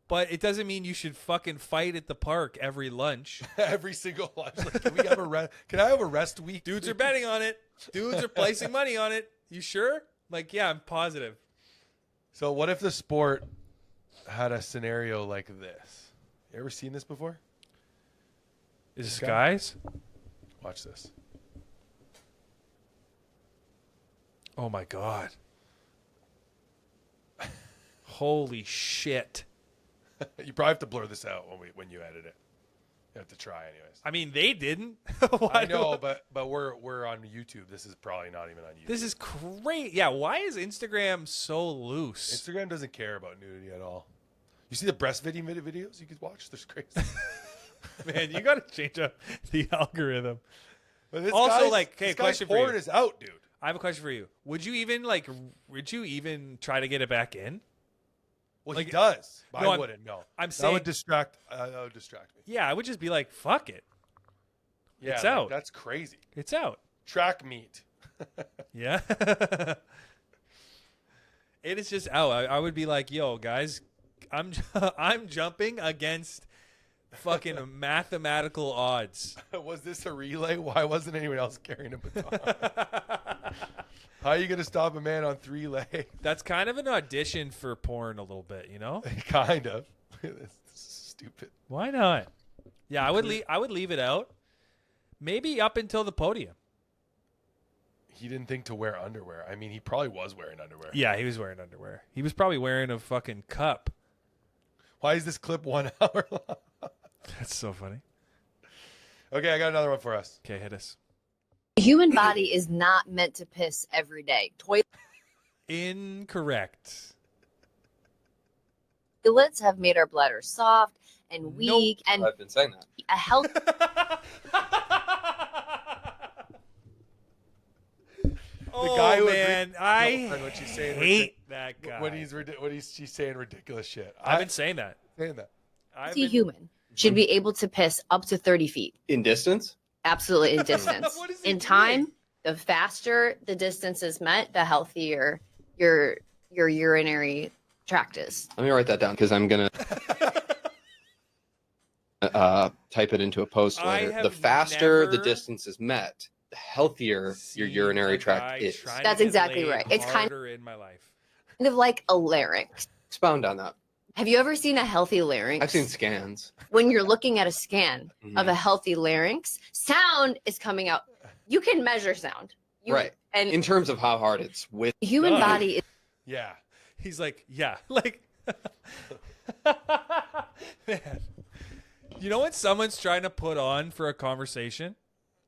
But it doesn't mean you should fucking fight at the park every lunch. Every single lunch. Like, can we have a rest? Can I have a rest week? Dudes are betting on it. Dudes are placing money on it. You sure? Like, yeah, I'm positive. So what if the sport had a scenario like this? You ever seen this before? Is this guys? Watch this. Oh my god. Holy shit. You probably have to blur this out when you edit it. You have to try anyways. I mean, they didn't. I know, but we're on YouTube. This is probably not even on YouTube. This is great. Yeah, why is Instagram so loose? Instagram doesn't care about nudity at all. You see the breastfeeding videos you could watch? They're crazy. Man, you got to change up the algorithm. But this Also, guy's- like, okay, this guy's question for porn you. is out, dude. I have a question for you. Would you even try to get it back in? Well, Like- he does. No, I I'm- wouldn't. No, I'm that saying, would distract. That would distract me. yeah, I would just be like, fuck it. Yeah, It's like, out. That's crazy. It's out. Track meet. Yeah. It is just out. I would be like, yo, guys, I'm jumping against fucking mathematical odds. Was this a relay? Why wasn't anyone else carrying a baton? How are you going to stop a man on 3 legs? That's kind of an audition for porn a little bit, you know? Kind of. This is stupid. Why not? Yeah, I would leave it out. Maybe up until the podium. He didn't think to wear underwear. I mean, he probably was wearing underwear. Yeah, he was wearing underwear. He was probably wearing a fucking cup. Why is this clip 1 hour long? That's so funny. Okay, I got another one for us. Okay, hit us. The human body is not meant to piss every day. Incorrect. Toilets have made our bladder soft and weak, and I've been saying that. a healthy Oh, guy who man, agreed- I girlfriend when she's saying hate that guy. when she's saying ridiculous shit. I've been saying that. saying that. human should be able to piss up to 30 feet. In distance? Absolutely, in distance. What is he In doing? time, the faster the distance is met, the healthier your urinary tract is. Let me write that down because I'm going to type it into a post I later. have The faster the never distance is met, the healthier your Seen urinary a tract guy is. trying to That's get exactly laid right. It's kind harder in my life. of like a larynx. Expound on that. Have you ever seen a healthy larynx? I've seen scans. When you're looking at a scan Mhm. of a healthy larynx, sound is coming out. You can measure sound. Right. And In terms of how hard it's with. the human God. body is Yeah. He's like, yeah, like, man. You know when someone's trying to put on for a conversation,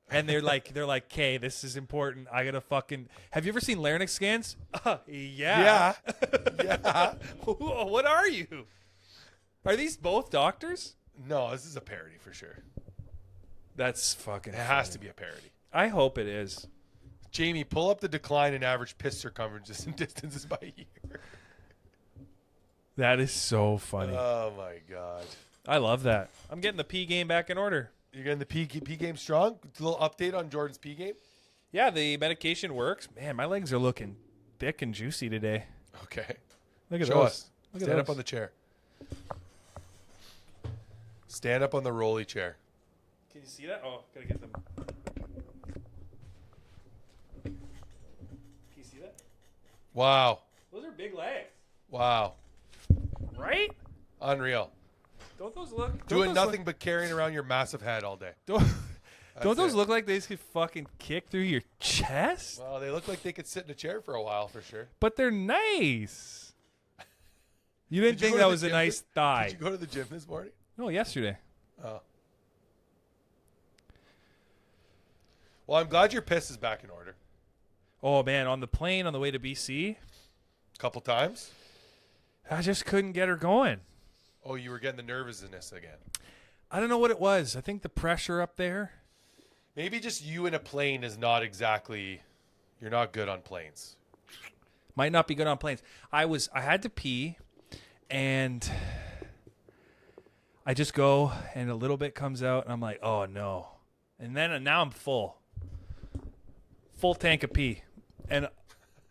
and they're like, "Okay, this is important. I gotta fucking." Have you ever seen larynx scans? Yeah. Yeah. What are you? Are these both doctors? No, this is a parody for sure. That's fucking. It has to be a parody. I hope it is. Jamie, pull up the decline in average piss circumferences and distances by year. That is so funny. Oh my god. I love that. I'm getting the pee game back in order. You're getting the P game strong? A little update on Jordan's P game? Yeah, the medication works. Man, my legs are looking thick and juicy today. Okay. Look at Show those. us. Look at Stand up those. on the chair. Stand up on the rolly chair. Can you see that? Oh, gotta get them. Can you see that? Wow. Those are big legs. Wow. Right? Unreal. Don't those look... Doing nothing but carrying around your massive head all day. Don't those it. look like they could fucking kick through your chest? Well, they look like they could sit in a chair for a while for sure. But they're nice. You didn't Did you think go that to the was a gym nice thigh. Did you go to the gym this morning? No, yesterday. Oh. Well, I'm glad your piss is back in order. Oh, man, on the plane on the way to BC, A couple times. I just couldn't get her going. Oh, you were getting the nervousness again. I don't know what it was. I think the pressure up there. Maybe just you in a plane is not exactly. You're not good on planes. Might not be good on planes. I had to pee, and I just go, and a little bit comes out, and I'm like, oh, no. And then now I'm full tank of pee. And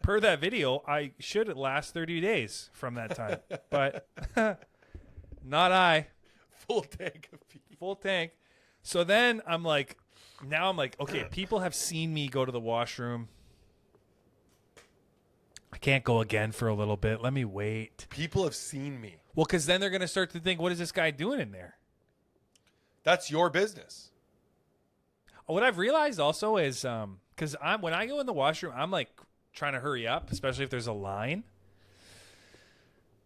per that video, I should last 30 days from that time. But not I. Full tank of pee. Full tank. So then I'm like, okay, people have seen me go to the washroom. I can't go again for a little bit. Let me wait. People have seen me. Well, because then they're going to start to think, what is this guy doing in there? That's your business. What I've realized also is, because when I go in the washroom, I'm like trying to hurry up, especially if there's a line.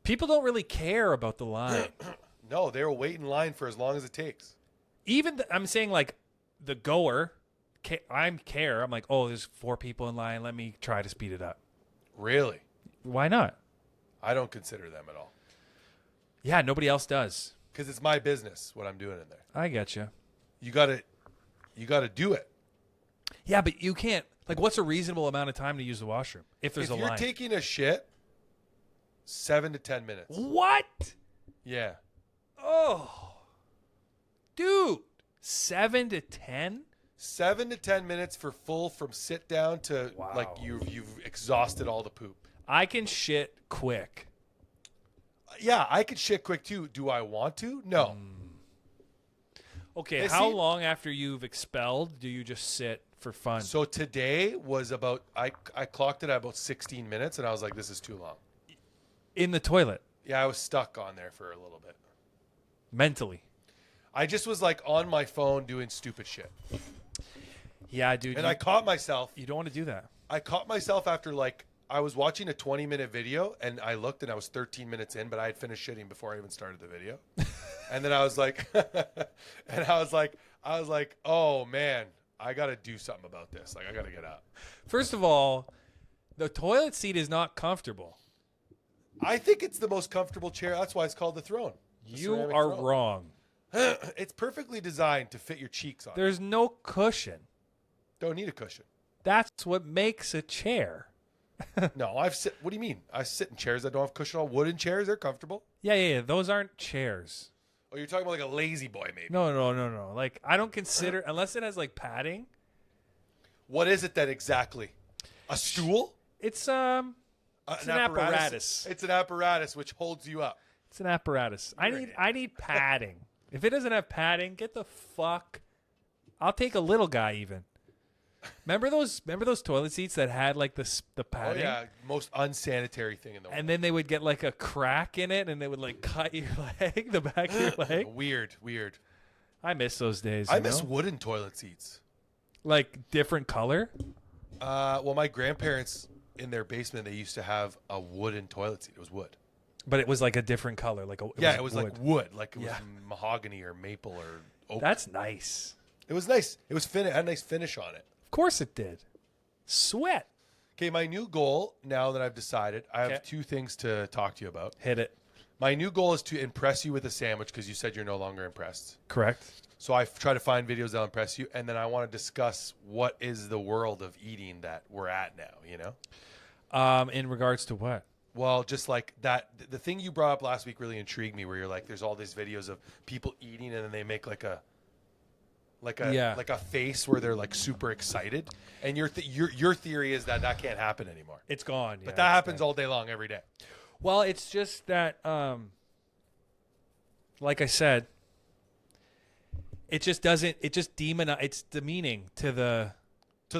People don't really care about the line. No, they'll wait in line for as long as it takes. Even I'm saying like the goer, I'm care. I'm like, oh, there's 4 people in line. Let me try to speed it up. Really? Why not? I don't consider them at all. Yeah, nobody else does. Because it's my business what I'm doing in there. I get you. You gotta do it. Yeah, but you can't. Like, what's a reasonable amount of time to use the washroom if there's If a you're line? taking a shit, 7 to 10 minutes. What? Yeah. Oh, dude, 7 to 10. 7 to 10 minutes for full from sit down to Wow. like you've exhausted all the poop. I can shit quick. Yeah, I could shit quick too. Do I want to? No. Okay, Hey, how see- long after you've expelled do you just sit for fun? So today was about I clocked it at about 16 minutes and I was like, this is too long. In the toilet, Yeah, I was stuck on there for a little bit. mentally. I just was like on my phone doing stupid shit. Yeah, dude. And I caught myself. You don't want to do that. I caught myself after like I was watching a 20-minute video and I looked and I was 13 minutes in, but I had finished shitting before I even started the video. And then I was like, oh man, I got to do something about this. Like I got to get up. First of all, the toilet seat is not comfortable. I think it's the most comfortable chair. That's why it's called the throne. The You ceramic are throne. wrong. It's perfectly designed to fit your cheeks on. There's no cushion. Don't need a cushion. That's what makes a chair. No, what do you mean? I sit in chairs that don't have cushion on. Wooden chairs, they're comfortable. Yeah. Those aren't chairs. Oh, you're talking about like a lazy boy, maybe. No. Like, I don't consider, unless it has like padding. What is it then exactly? A stool? It's an apparatus. It's an apparatus which holds you up. It's an apparatus. I need padding. If it doesn't have padding, get the fuck. I'll take a little guy even. Remember those toilet seats that had like the Oh padding? yeah, most unsanitary thing in the world. And then they would get like a crack in it, and they would like cut your leg, the back of your leg. Weird. I miss those days. I you miss know? wooden toilet seats. Like different color. Well, my grandparents in their basement they used to have a wooden toilet seat. It was wood. But it was like a different color. Like It was like wood. Like it was Yeah. mahogany or maple or oak. That's nice. It was nice. It was had a nice finish on it. Of course it did. Sweat. Okay, my new goal now that I've decided, I have Okay. 2 things to talk to you about. Hit it. My new goal is to impress you with a sandwich because you said you're no longer impressed. Correct. So I try to find videos that'll impress you, and then I want to discuss what is the world of eating that we're at now, you know? In regards to what? Well, just like that, the thing you brought up last week really intrigued me where you're like, there's all these videos of people eating and then they make like a face where they're like super excited. And your theory is that can't happen anymore. It's gone. But that happens all day long, every day. Well, it's just that, like I said, it just doesn't. It just It's demeaning to the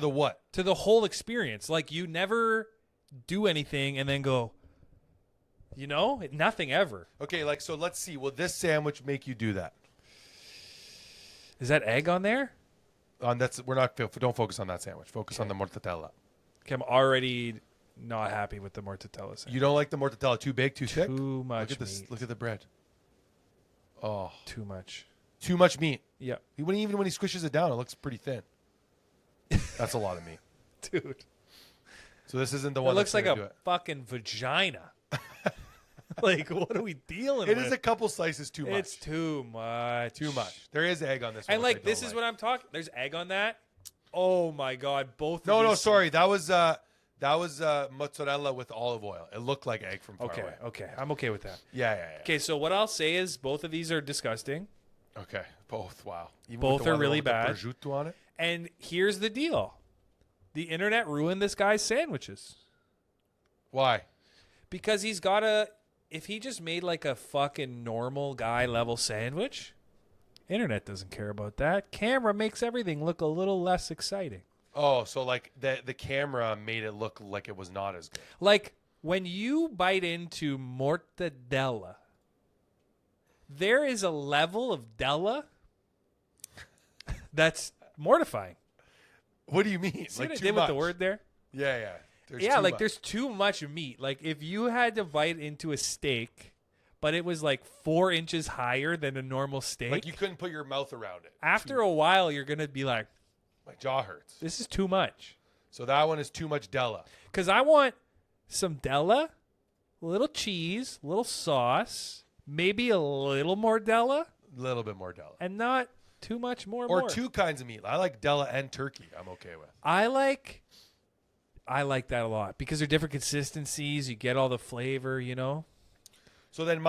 what? to the whole experience. Like you never do anything and then go. Nothing ever. Okay, like so. Let's see. Will this sandwich make you do that? Is that egg on there? We're not. Don't focus on that sandwich. Focus on the mortadella. Okay, I'm already not happy with the mortadella sandwich. You don't like the mortadella too big, too thick? Too much Look at this. meat. Look at the bread. Oh, Too much. too much meat. Yeah. Even when he squishes it down, it looks pretty thin. That's a lot of meat. Dude. So this isn't the It one. looks that's like gonna a do it. fucking vagina. Like, what are we dealing with? It is a couple slices too much. It's too much. Too much. There is egg on this one. And which I like, this don't is like. what I'm talking. There's egg on that. Oh my god, both. No, of no, these- sorry. That was mozzarella with olive oil. It looked like egg from far Okay, away. okay, I'm okay with that. Yeah. Okay, so what I'll say is both of these are disgusting, Okay, both. Wow. Even Both with the are one really with the bad. prosciutto on it. and here's the deal: the internet ruined this guy's sandwiches Why? because he's got if he just made like a fucking normal guy level sandwich, internet doesn't care about that. Camera makes everything look a little less exciting. Oh, so like the camera made it look like it was not as good. Like when you bite into mortadella, there is a level of della that's mortifying. What do you mean? See Like what I too did much? with the word there? Yeah. There's Yeah, too like much. there's too much meat. Like if you had to bite into a steak, but it was like 4 inches higher than a normal steak, Like you couldn't put your mouth around it. after a while you're gonna be like, My jaw hurts. this is too much. So that one is too much della. Because I want some della, a little cheese, a little sauce, maybe a little more della, A little bit more della. and not too much more. Or two kinds of meat. I like della and turkey. I'm okay with. I like that a lot because they're different consistencies. You get all the flavor, So then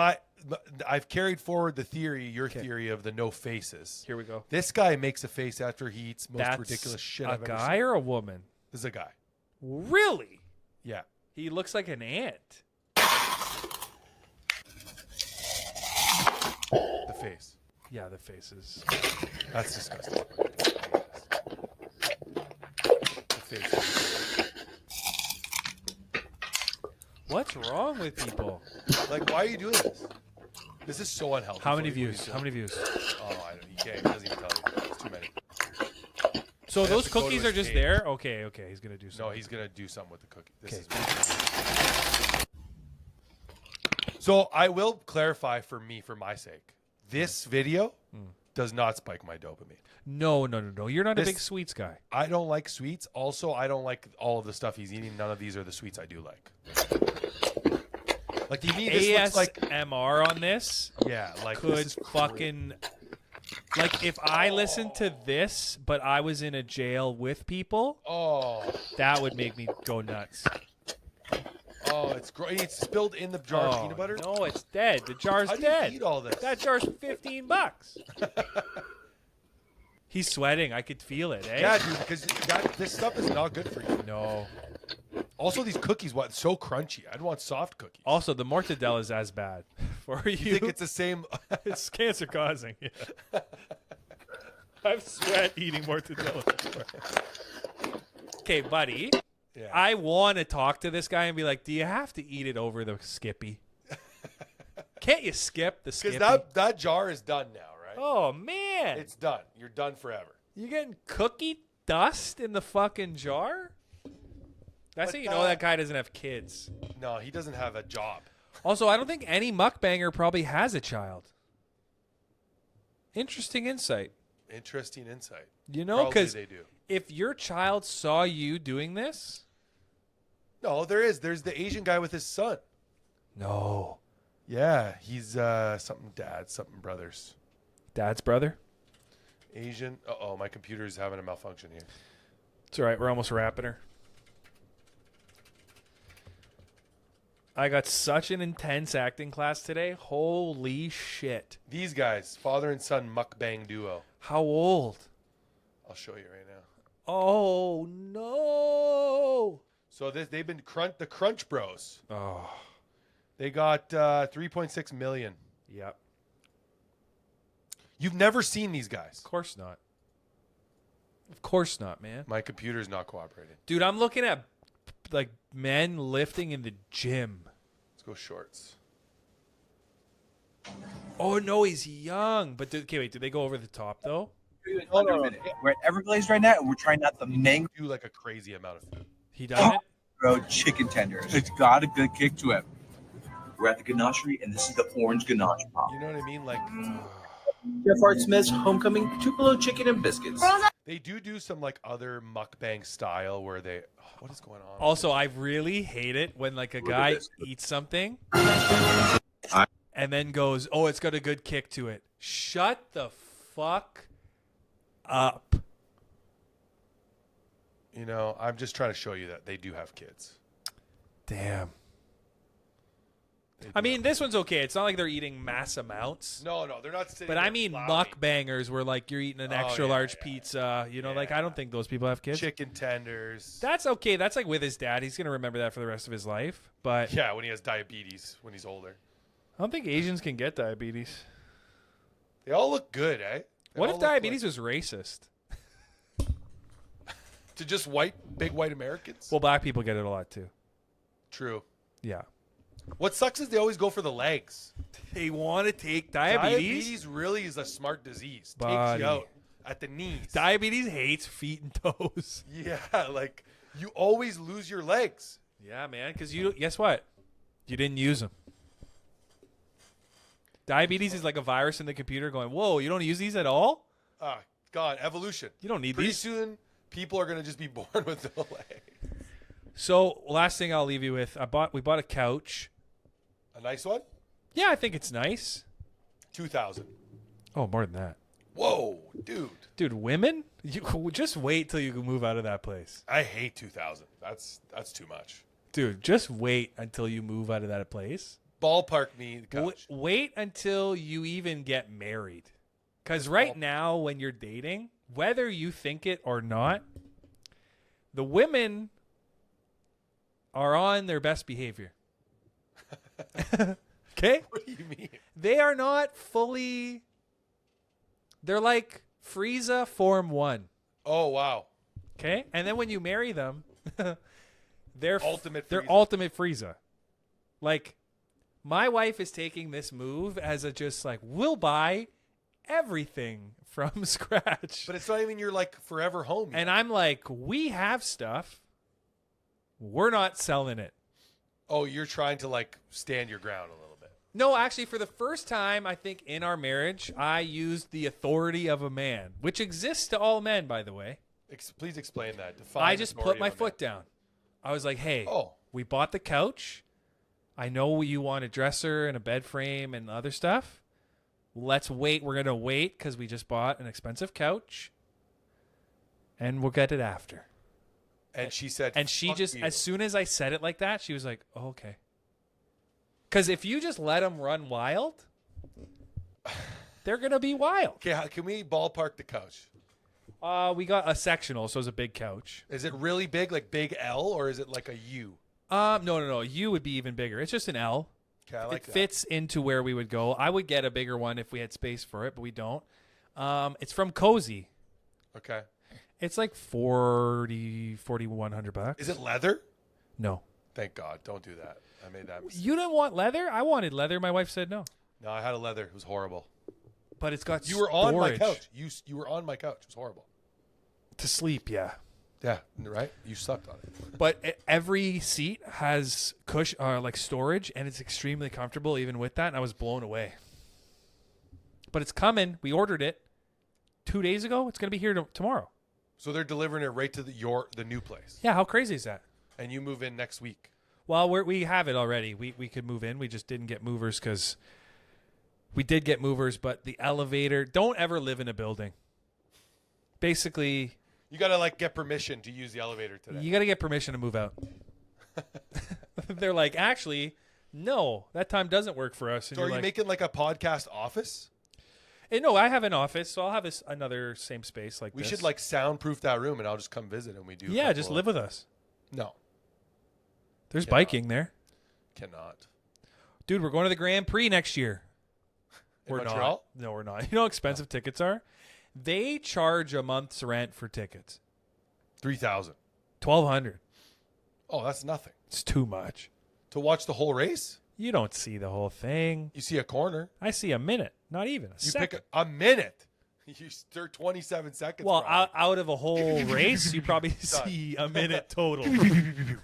I've carried forward the theory, your theory of the no faces. Here we go. This guy makes a face after he eats most That's ridiculous shit a I've ever guy seen. or a woman? This is a guy. Really? Yeah. He looks like an ant. The face. Yeah, the faces. That's disgusting. The face. What's wrong with people? Like, why are you doing this? This is so unhealthy. How many for you. views? How many views? Oh, I don't. He can't. He doesn't even tell you. It's too many. So I have those to go to cookies his are just page. there? Okay, he's gonna do something. No, he's gonna do something with the cookie. This Okay. is. So I will clarify for my sake. This video does not spike my dopamine. No. You're not a This- big sweets guy. I don't like sweets. Also, I don't like all of the stuff he's eating. None of these are the sweets I do like. Like to me, this looks like ASMR on this like could this is fucking like if I listened to this, but I was in a jail with people, Oh, that would make me go nuts. it's great. It's spilled in the jar of peanut butter. No, it's dead. The jar's How do dead. you eat all this? That jar's $15. He's sweating. I could feel it, eh? Yeah, dude, because this stuff is not good for you. No. Also, these cookies, so crunchy. I'd want soft cookies. Also, the mortadella is as bad for you. You think it's the same? It's cancer causing. Yeah. I've sweat eating mortadella before. Okay, buddy. Yeah. I want to talk to this guy and be like, do you have to eat it over the Skippy? Can't you skip the Skippy? Because that jar is done now, right? Oh, man. It's done. You're done forever. You getting cookie dust in the fucking jar? That's But how you know that guy doesn't have kids. No, he doesn't have a job. Also, I don't think any mukbanger probably has a child. Interesting insight. Interesting insight. You know, Probably because they do. if your child saw you doing this, No, there is. There's the Asian guy with his son. no, Yeah, he's something dad, something brothers. dad's brother. Asian. Uh-oh, my computer is having a malfunction here. It's all right. We're almost wrapping her. I got such an intense acting class today. Holy shit. These guys, father and son mukbang duo. How old? I'll show you right now. Oh, no. So they've been the Crunch Bros. Oh, They got 3.6 million. yep. You've never seen these guys. Of course not. Of course not, man. My computer's not cooperating. Dude, I'm looking at like men lifting in the gym. Let's go shorts. Oh no, he's young. But okay, wait, did they go over the top though? Hold on a minute. We're at Everglades right now, and we're trying out the mango Do like a crazy amount of food. He done it? chicken tenders. It's got a good kick to it. We're at the ganachery, and this is the orange ganache pop. You know what I mean? Like Jeff Art Smith's homecoming Tupelo chicken and biscuits. they do some like other mukbang style where they. Oh, what is going on? Also, I really hate it when like a guy eats something and then goes, "Oh, it's got a good kick to it." Shut the fuck up. You know, I'm just trying to show you that they do have kids. Damn. They do I mean, have- this one's okay. It's not like they're eating mass amounts. no, they're not sitting. But there I mean plowing. mukbangers where like you're eating an extra large pizza. You know, like I don't think those people have kids. Chicken tenders. That's okay. That's like with his dad. He's going to remember that for the rest of his life. But Yeah, when he has diabetes when he's older. I don't think Asians can get diabetes. They all look good, eh? They What all if look diabetes was racist? to just big white Americans? Well, black people get it a lot too. True. Yeah. What sucks is they always go for the legs. They want to take diabetes. Diabetes really is a smart disease. Takes Buddy. you out at the knees. Diabetes hates feet and toes. Yeah, like you always lose your legs. Yeah, man. Because you guess what? You didn't use them. Diabetes is like a virus in the computer going, "Whoa, you don't use these at all? Ah, God, evolution. You don't need Pretty these." soon, people are gonna just be born with no legs. So, last thing I'll leave you with, we bought a couch. A nice one. Yeah, I think it's nice. 2,000. Oh, more than that. Whoa, dude. Dude, women? You just wait till you can move out of that place. I hate 2,000. That's too much. Dude, just wait until you move out of that place. Ballpark me the couch. Wait until you even get married. Because right now, when you're dating, whether you think it or not, the women are on their best behavior. Okay? What do you mean? They are not fully... They're like Frieza Form 1. Oh, wow. Okay? And then when you marry them, they're Ultimate They're Frieza. ultimate Frieza. Like, my wife is taking this move as a just like, we'll buy everything from scratch. But it's not even your like forever home. And I'm like, we have stuff. We're not selling it. Oh, you're trying to like stand your ground a little bit. No, actually, for the first time, I think in our marriage, I used the authority of a man, which exists to all men, by the way. Please explain that. Define I just put authority my of a foot down. I was like, hey, Oh. we bought the couch. I know you want a dresser and a bed frame and other stuff. Let's wait. We're going to wait because we just bought an expensive couch. And we'll get it after. And she said, And she "Fuck just, you." as soon as I said it like that, she was like, oh, okay. Because if you just let them run wild, they're going to be wild. Okay, can we ballpark the couch? We got a sectional, so it's a big couch. Is it really big, like big L, or is it like a U? No. You would be even bigger. It's just an L. Okay, I like It that. fits into where we would go. I would get a bigger one if we had space for it, but we don't. It's from Cozy. Okay. It's like $4,100. Is it leather? No. Thank God. Don't do that. I made that mistake. You didn't want leather? I wanted leather. My wife said no. No, I had a leather. It was horrible. But it's got You were on my storage. couch. You were on my couch. It was horrible. To sleep, yeah. Yeah, right? You sucked on it. But every seat has like storage, and it's extremely comfortable even with that, and I was blown away. But it's coming. We ordered it 2 days ago. It's going to be here tomorrow. So they're delivering it right to the new place. Yeah, how crazy is that? And you move in next week. Well, we have it already. We could move in. We just didn't get movers because we did get movers, but the elevator. Don't ever live in a building. Basically, You got to like get permission to use the elevator today. you got to get permission to move out. They're like, actually, no, that time doesn't work for us. And So are you're you like, making like a podcast office? No, I have an office, so I'll have another same space like We this. should like soundproof that room and I'll just come visit and we do. a Yeah, couple just of- live with us. No, There's Cannot. biking there. cannot. Dude, we're going to the Grand Prix next year. We're Montreal? not. No, we're not. You know how expensive tickets are? They charge a month's rent for tickets. 3,000. $1,200. Oh, that's nothing. It's too much. To watch the whole race? You don't see the whole thing. You see a corner. I see a minute. Not even a You second. pick a minute. You stir 27 seconds. Well, probably. out of a whole race, you probably see a minute total. Here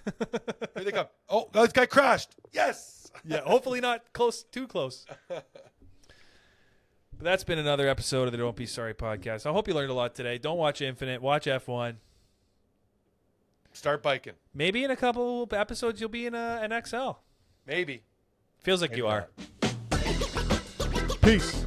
they come. Oh, this guy crashed. Yes. Yeah, hopefully not too close. But that's been another episode of the Don't Be Sorry podcast. I hope you learned a lot today. Don't watch Infinite. Watch F1. Start biking. Maybe in a couple episodes you'll be in an XL. Maybe. Feels like Maybe you not. are. Peace.